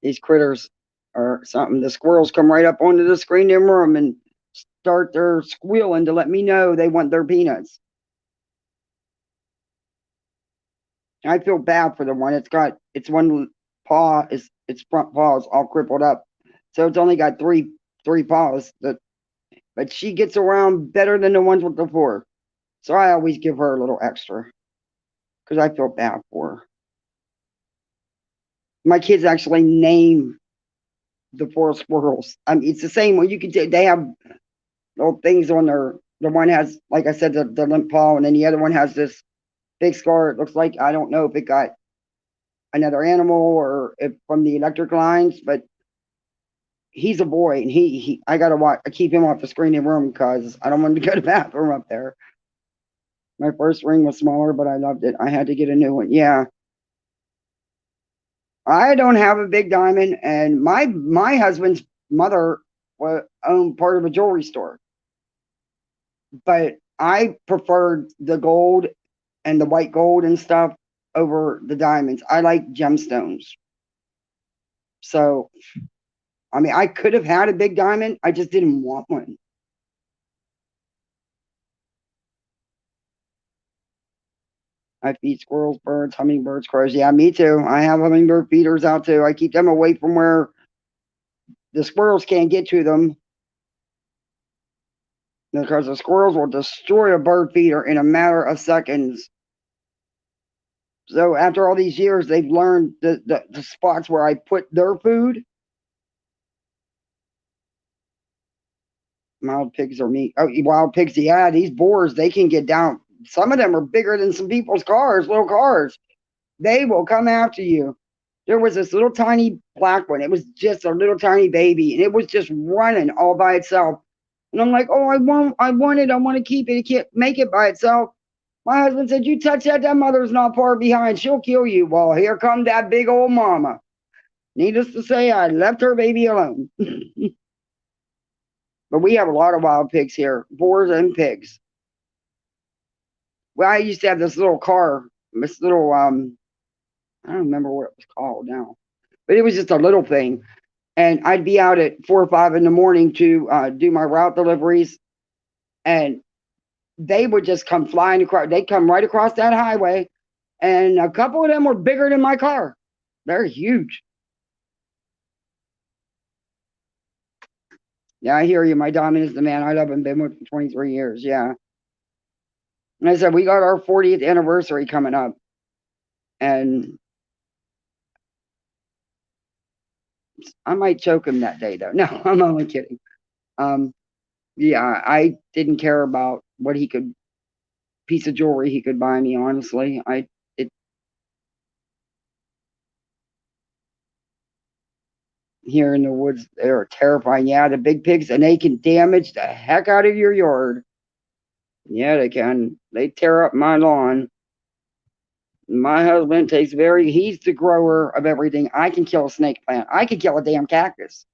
These critters are something. The squirrels come right up onto the screen in room and start their squealing to let me know they want their peanuts. I feel bad for the one. Its one paw is its front paw is all crippled up, so it's only got three paws. But she gets around better than the ones with the four. So I always give her a little extra because I feel bad for her. My kids actually name the four squirrels. I mean, it's the same one. You can tell they have little things on their. The one has, like I said, the limp paw, and then the other one has this big scar. It looks like I don't know if it got another animal or if from the electric lines, but he's a boy, and I gotta watch. I keep him off the screen in the room because I don't want him to go to the bathroom up there. My first ring was smaller, but I loved it. I had to get a new one. Yeah. I don't have a big diamond, and my husband's mother owned part of a jewelry store. But I preferred the gold and the white gold and stuff over the diamonds. I like gemstones. So, I mean, I could have had a big diamond. I just didn't want one. I feed squirrels, birds, hummingbirds, crows. Yeah, me too. I have hummingbird feeders out too. I keep them away from where the squirrels can't get to them because the squirrels will destroy a bird feeder in a matter of seconds. So after all these years, they've learned the spots where I put their food. Wild pigs are meat. Oh, wild pigs. Yeah, these boars, they can get down. Some of them are bigger than some people's cars, little cars. They will come after you. There was this little tiny black one. It was just a little tiny baby, and it was just running all by itself. And I'm like, oh, I want it. I want to keep it. It can't make it by itself. My husband said, you touch that mother's not far behind. She'll kill you. Well, here come that big old mama. Needless to say, I left her baby alone. But we have a lot of wild pigs here, boars and pigs. Well, I used to have this little car, this little I don't remember what it was called now, but it was just a little thing. And I'd be out at 4 or 5 in the morning to do my route deliveries, and they would just come flying across. They'd come right across that highway, and a couple of them were bigger than my car. They're huge. Yeah, I hear you. My diamond is the man. I love him. Been with him 23 years. Yeah. And I said, we got our 40th anniversary coming up. And I might choke him that day, though. No, I'm only kidding. Yeah, I didn't care about what piece of jewelry he could buy me, honestly. Here in the woods, they're terrifying. Yeah, the big pigs, and they can damage the heck out of your yard. Yeah, they can. They tear up my lawn. My husband he's the grower of everything. I can kill a snake plant. I can kill a damn cactus.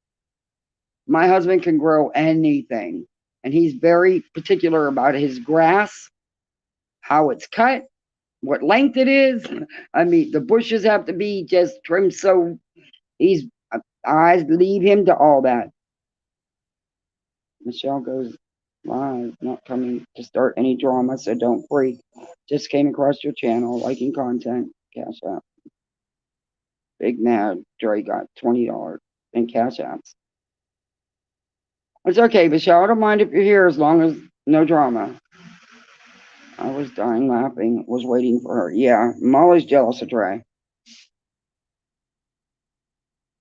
My husband can grow anything. And he's very particular about his grass, how it's cut, what length it is. I mean, the bushes have to be just trimmed so I leave him to all that. Michelle goes live, not coming to start any drama, so don't freak. Just came across your channel, liking content, cash app. Big Mad Dre got $20 in cash apps. It's okay, Michelle. I don't mind if you're here as long as no drama. I was dying laughing, was waiting for her. Yeah, Molly's jealous of Dre.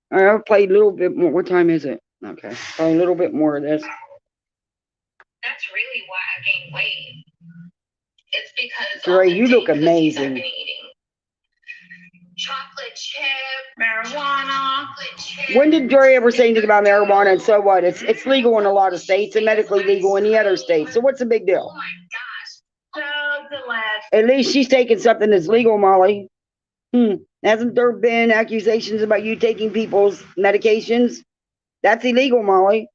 All right, I'll play a little bit more. What time is it? Okay, play a little bit more of this. That's really why I gained weight. It's because Dre, you look amazing. Chocolate chip, Marijuana. When did Dre ever say anything about marijuana? And so what? It's legal in a lot of states and medically legal in the other states. So what's the big deal? oh my gosh. So delicious. At least she's taking something that's legal, Molly. Hasn't there been accusations about you taking people's medications? That's illegal, Molly.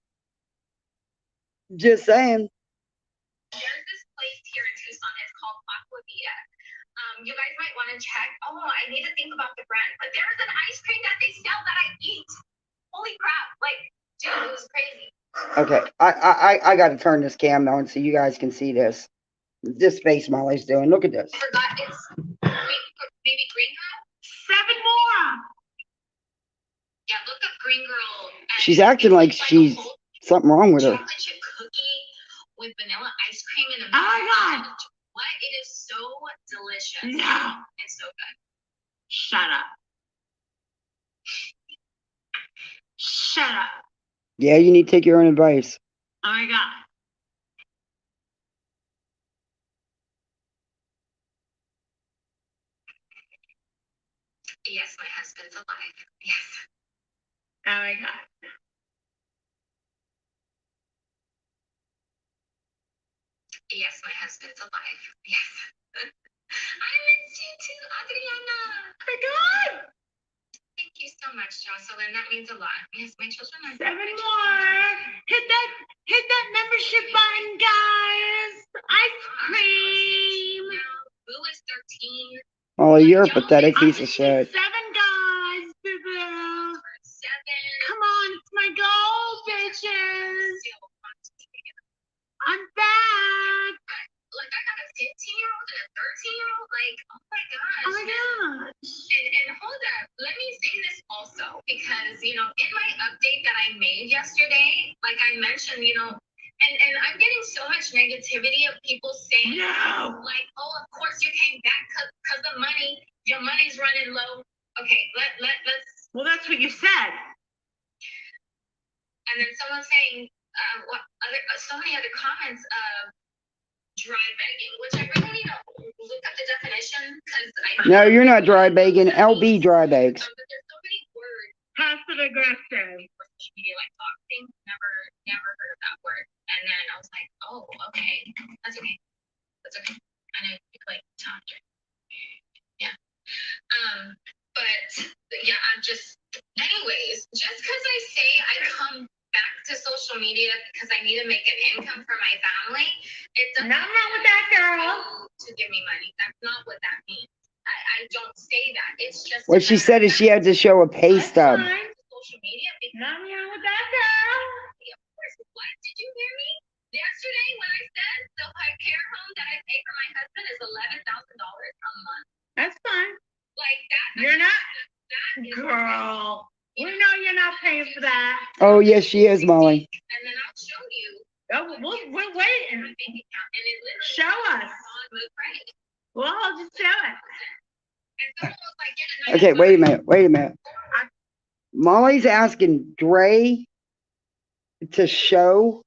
Just saying. There's this place here in Tucson. It's called Aquavita. You guys might want to check. Oh, I need to think about the brand. But there's an ice cream that they sell that I eat. Holy crap! Like, dude, it was crazy. Okay, I got to turn this cam on so you guys can see this. This face Molly's doing. Look at this. I forgot it's maybe Green Girl. 7 more. Yeah, look up Green Girl. She's acting like she's something wrong with her. Chocolate chip cookie with vanilla ice cream in the Oh my God. What? It is so delicious. No. It's so good. Shut up. Shut up. Yeah, you need to take your own advice. Oh my God. Yes, my husband's alive. Yes. Oh my God. Yes, my husband's alive. Yes. I missed you too, Adriana. Oh my God. Thank you so much, Jocelyn. That means a lot. Yes, my children are 7 more. Hit that membership button, guys. Ice cream. Boo is 13. Oh, you're a pathetic piece of shit. 7 guys, boo-boo. 7. Come on, it's my goal, bitches. I'm back. Like, I got a 15-year-old and a 13-year-old. Like, oh my gosh. Oh my gosh. And hold up, let me say this also, because, in my update that I made yesterday, like I mentioned, and I'm getting so much negativity of people saying, No. like, oh, of course you came back because of money. Your money's running low. Okay, let's. Well, that's what you said. And then someone saying, so many other comments of dry begging, which I really need to look up the definition because No, you're not dry begging. LB dry begs. But there's so many words. Passive aggressive. For social media, like boxing, never heard of that word. And then I was like, oh, okay, that's okay. I know you like talk. Yeah. But yeah, I'm just Anyways, just because I say I come back to social media because I need to make an income for my family, it doesn't Nothing wrong with that, girl. to give me money. That's not what that means. I don't say that. It's just What she said is she had to show a pay That's stub. fine. social media because Nothing wrong with that, girl. of course. What did you hear me yesterday when I said the care home that I pay for my husband is $11,000 a month? That's fine. Like that. You're not, That is girl. We know you're not paying for that. Oh, yes, she is, Molly. And then I'll show you Oh, we're my waiting. bank account, and it literally Show us. on the credit. Well, just show it. And someone was like, yeah, Okay, wait a minute. Molly's asking Dre to show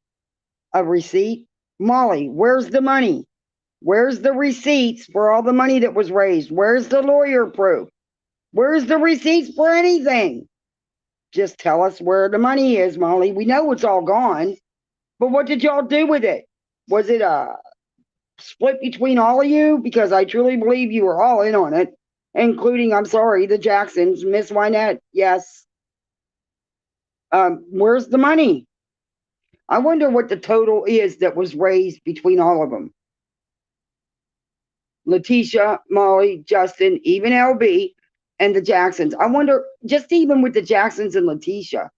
a receipt. Molly, where's the money? Where's the receipts for all the money that was raised? Where's the lawyer proof? Where's the receipts for anything? Just tell us where the money is, Molly. We know it's all gone, but what did y'all do with it? Was it split between all of you? Because I truly believe you were all in on it, including, I'm sorry, the Jacksons, Miss Wynette. Yes. Where's the money? I wonder what the total is that was raised between all of them. Letitia, Molly, Justin, even LB, and the Jacksons. I wonder, just even with the Jacksons and Letitia,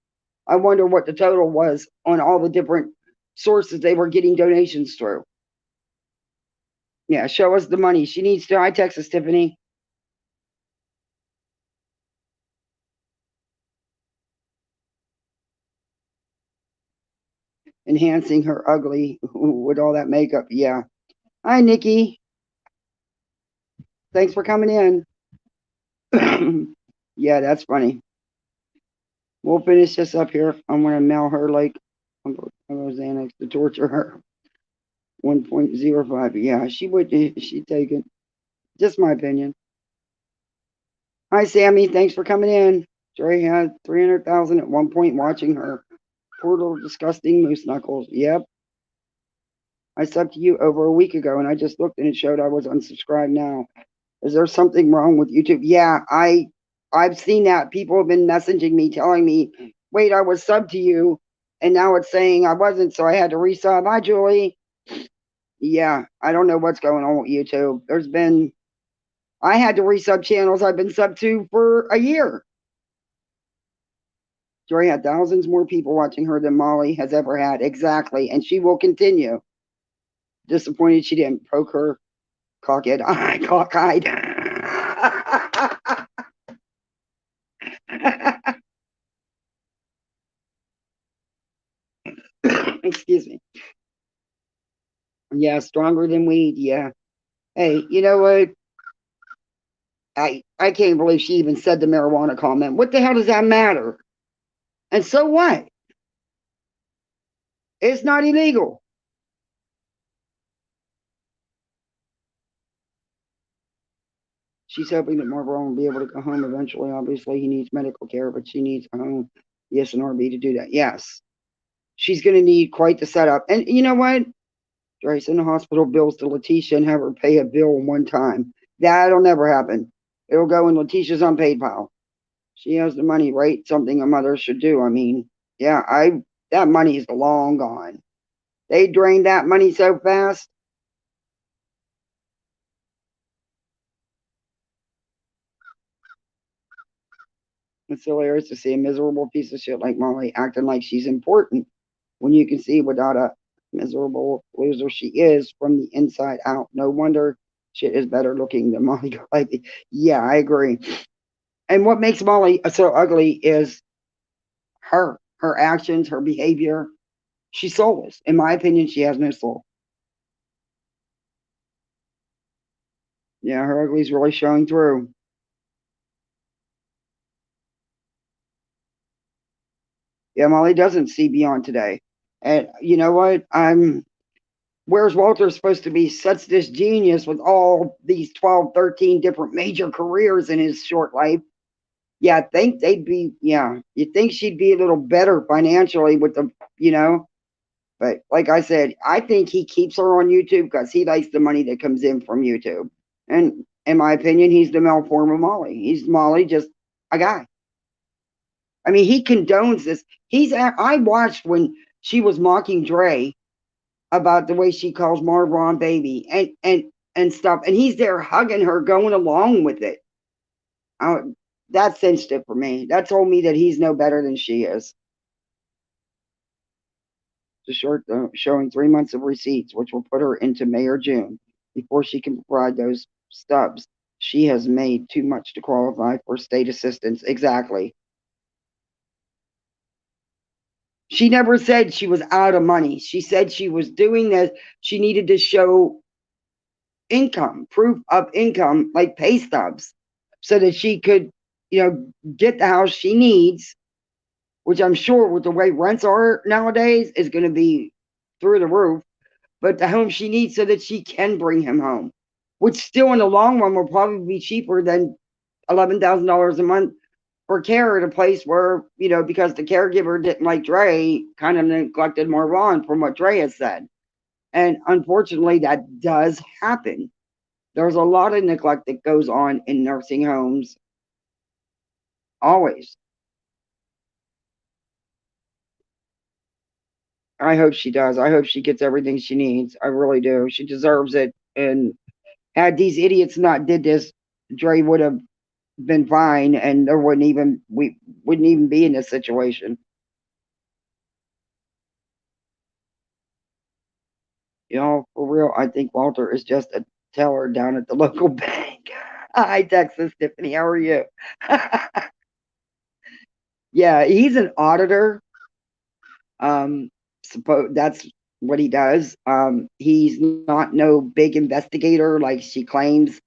I wonder what the total was on all the different sources they were getting donations through. Yeah, show us the money. She needs to. Hi, Texas Tiffany. Enhancing her ugly with all that makeup. Yeah. Hi, Nikki. Thanks for coming in. Yeah, that's funny. We'll finish this up here. I'm going to mail her like Xanax to torture her. 1.05. Yeah, she would. She'd take it. Just my opinion. Hi, Sammy. Thanks for coming in. Dre had 300,000 at one point watching her. Poor little disgusting moose knuckles. Yep. I subbed to you over a week ago, and I just looked and it showed I was unsubscribed now. Is there something wrong with YouTube? Yeah, I've seen that. People have been messaging me, telling me, wait, I was subbed to you, and now it's saying I wasn't, so I had to resub. Hi, Julie. Yeah, I don't know what's going on with YouTube. I had to resub channels I've been subbed to for a year. Jory had thousands more people watching her than Molly has ever had. Exactly, and she will continue. Disappointed she didn't poke her cockeyed eye. Cockeyed. Excuse me. Yeah, stronger than weed. Yeah. Hey, you know what? I can't believe she even said the marijuana comment. What the hell does that matter? And so what? It's not illegal. She's hoping that Marlboro will be able to go home eventually. Obviously, he needs medical care, but she needs a home. Yes, an RB to do that. Yes. She's going to need quite the setup. And you know what? Dre, send the hospital bills to Letitia and have her pay a bill one time. That'll never happen. It'll go in Letitia's unpaid pile. She has the money, right? Something a mother should do. I mean, yeah, that money is long gone. They drained that money so fast. It's hilarious to see a miserable piece of shit like Molly acting like she's important when you can see without a miserable loser she is from the inside out. No wonder shit is better looking than Molly Golightly. Yeah, I agree. And what makes Molly so ugly is her actions, her behavior. She's soulless. In my opinion, she has no soul. Yeah, her ugly's really showing through. Yeah, Molly doesn't see beyond today. And you know what? Where's Walter supposed to be such this genius with all these 12, 13 different major careers in his short life? Yeah, I think you'd think she'd be a little better financially with but like I said, I think he keeps her on YouTube because he likes the money that comes in from YouTube. And in my opinion, he's the male form of Molly. He's Molly, just a guy. I mean, he condones this. I watched when she was mocking Dre about the way she calls Marvon baby and stuff, and he's there hugging her, going along with it. That cinched it for me. That told me that he's no better than she is. The short showing 3 months of receipts, which will put her into May or June before she can provide those stubs. She has made too much to qualify for state assistance. Exactly. She never said she was out of money. She said she was doing this. She needed to show income, proof of income, like pay stubs, so that she could, get the house she needs, which I'm sure with the way rents are nowadays is going to be through the roof, but the home she needs so that she can bring him home, which still in the long run will probably be cheaper than $11,000 a month for care at a place where, because the caregiver didn't like Dre, kind of neglected Marvon from what Dre has said. And unfortunately, that does happen. There's a lot of neglect that goes on in nursing homes. Always. I hope she does. I hope she gets everything she needs. I really do. She deserves it. And had these idiots not did this, Dre would have been fine, and we wouldn't even be in this situation. For real, I think Walter is just a teller down at the local bank. Hi, Texas Tiffany. How are you? Yeah, he's an auditor. Suppose that's what he does. He's not no big investigator like she claims.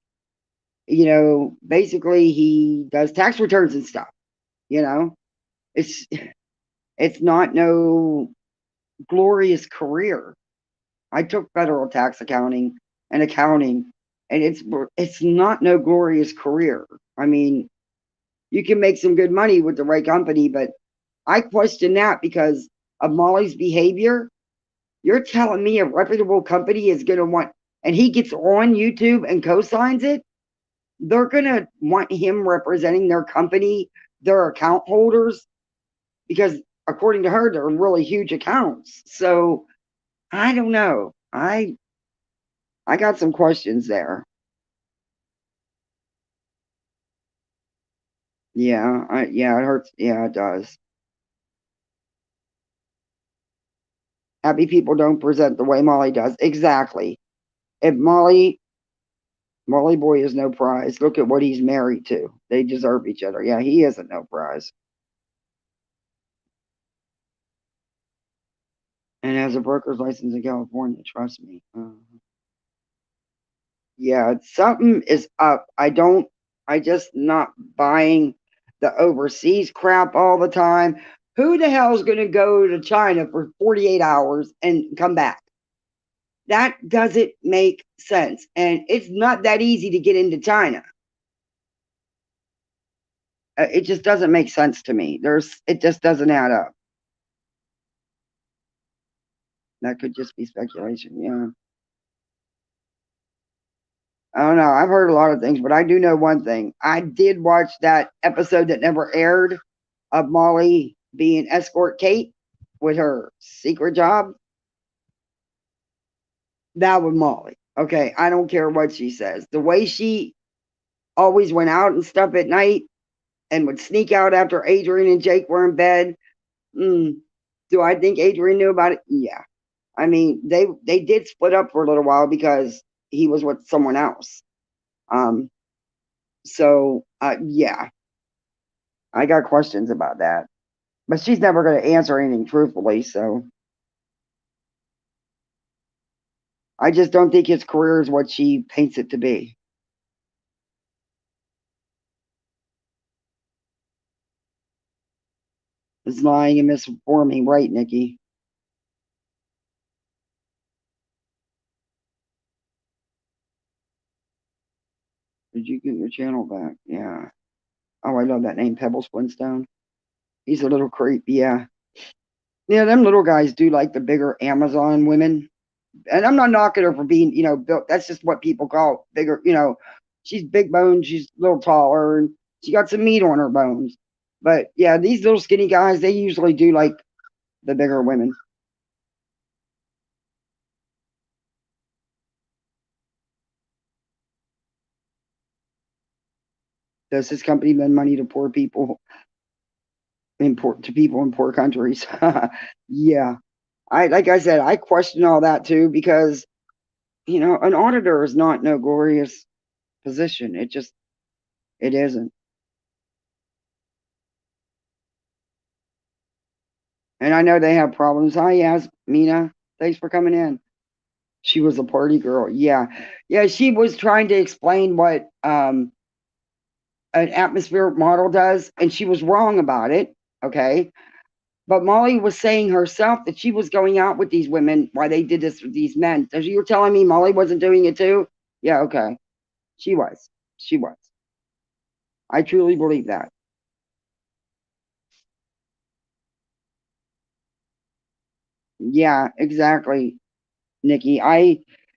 Basically he does tax returns and stuff. It's it's not no glorious career. I took federal tax accounting, and it's not no glorious career. I mean, you can make some good money with the right company, but I question that because of Molly's behavior. You're telling me a reputable company is going to want, and he gets on YouTube and co-signs it, they're going to want him representing their company, their account holders, because according to her, they're really huge accounts. So I don't know. I got some questions there. Yeah, it hurts. Yeah, it does. Happy people don't present the way Molly does. Exactly. If Molly boy is no prize. Look at what he's married to. They deserve each other. Yeah, he isn't no prize. And has a broker's license in California. Trust me. Yeah, something is up. I just not buying the overseas crap all the time. Who the hell is going to go to China for 48 hours and come back? That doesn't make sense. And it's not that easy to get into China. It just doesn't make sense to me. It just doesn't add up. That could just be speculation. Yeah. I don't know. I've heard a lot of things, but I do know one thing. I did watch that episode that never aired of Molly being escort Kate with her secret job. That was Molly. Okay. I don't care what she says. The way she always went out and stuff at night and would sneak out after Adrian and Jake were in bed. Do I think Adrian knew about it? Yeah. I mean, they did split up for a little while because he was with someone else. So yeah, I got questions about that, but she's never going to answer anything truthfully. So I just don't think his career is what she paints it to be. It's lying and misinforming, right, Nikki? Did you get your channel back? Yeah. Oh, I love that name, Pebbles Flintstone. He's a little creep. Yeah. Yeah, them little guys do like the bigger Amazon women. And I'm not knocking her for being, built. That's just what people call bigger, she's big boned, she's a little taller, and she got some meat on her bones. But yeah, these little skinny guys, they usually do like the bigger women. Does this company lend money to poor people to people in poor countries? Yeah. Like I said, I question all that too because an auditor is not no glorious position. It isn't. And I know they have problems. Hi, yes, Mina. Thanks for coming in. She was a party girl. Yeah. Yeah, she was trying to explain what an atmospheric model does, and she was wrong about it. Okay. But Molly was saying herself that she was going out with these women while they did this with these men. So you're telling me Molly wasn't doing it too? Yeah, okay. She was. She was. I truly believe that. Yeah, exactly, Nikki.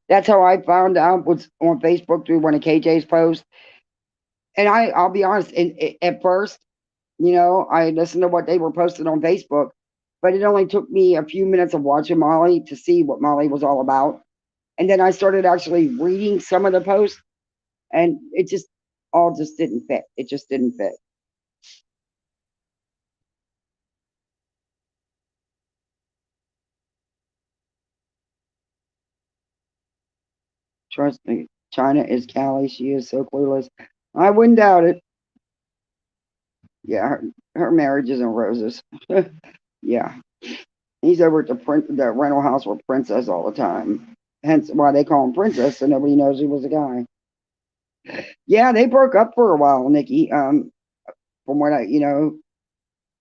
That's how I found out was on Facebook through one of KJ's posts. And I'll be honest, at first, I listened to what they were posting on Facebook, but it only took me a few minutes of watching Molly to see what Molly was all about. And then I started actually reading some of the posts, and it just all just didn't fit. It just didn't fit. Trust me, China is Callie. She is so clueless. I wouldn't doubt it. Yeah, her marriage isn't roses. Yeah, he's over at the rental house with Princess all the time. Hence why they call him Princess, so nobody knows he was a guy. Yeah, they broke up for a while, Nikki. From what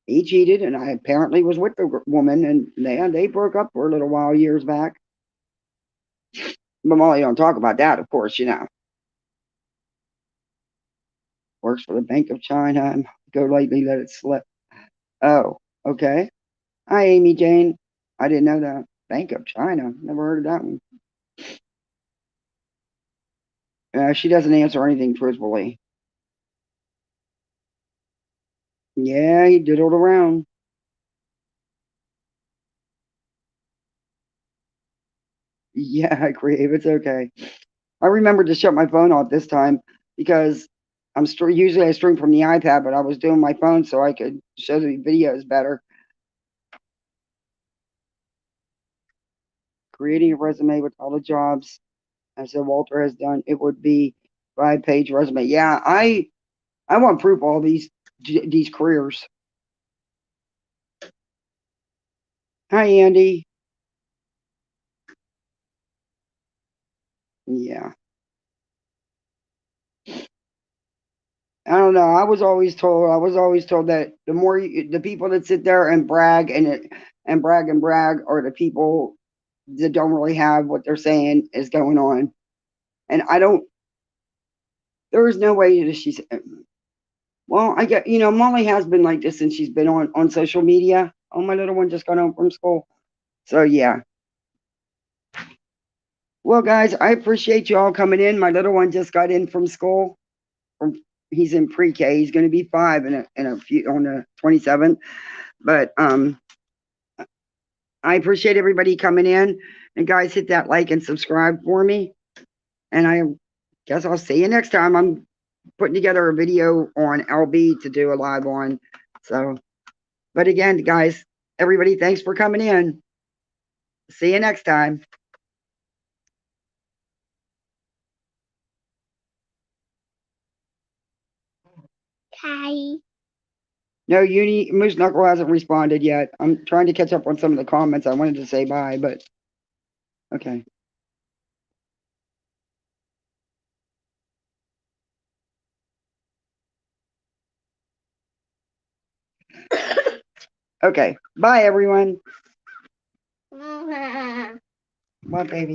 he cheated, and I apparently was with the woman, and they broke up for a little while years back. But Molly don't talk about that, of course. Works for the Bank of China and go lately let it slip. Oh, okay. Hi, Amy Jane. I didn't know that. Bank of China. Never heard of that one. She doesn't answer anything truthfully. Yeah, he diddled around. Yeah, Crave. It's okay. I remembered to shut my phone off this time because usually I stream from the iPad, but I was doing my phone so I could show the videos better. Creating a resume with all the jobs, as Walter has done, it would be 5-page resume. Yeah, I want proof of all these careers. Hi, Andy. Yeah. I don't know. I was always told that the people that sit there and brag and brag are the people that don't really have what they're saying is going on. And there is no way that she's, well, I get, Molly has been like this since she's been on social media. Oh, my little one just got home from school. So yeah. Well, guys, I appreciate you all coming in. My little one just got in from school. He's in pre-K. He's going to be 5 in a few on the 27th. But I appreciate everybody coming in. And guys, hit that like and subscribe for me. And I guess I'll see you next time. I'm putting together a video on LB to do a live on. So, but again, guys, everybody, thanks for coming in. See you next time. Hi. No, Moose Knuckle hasn't responded yet. I'm trying to catch up on some of the comments. I wanted to say bye, but okay. Okay. Bye, everyone. Bye, baby.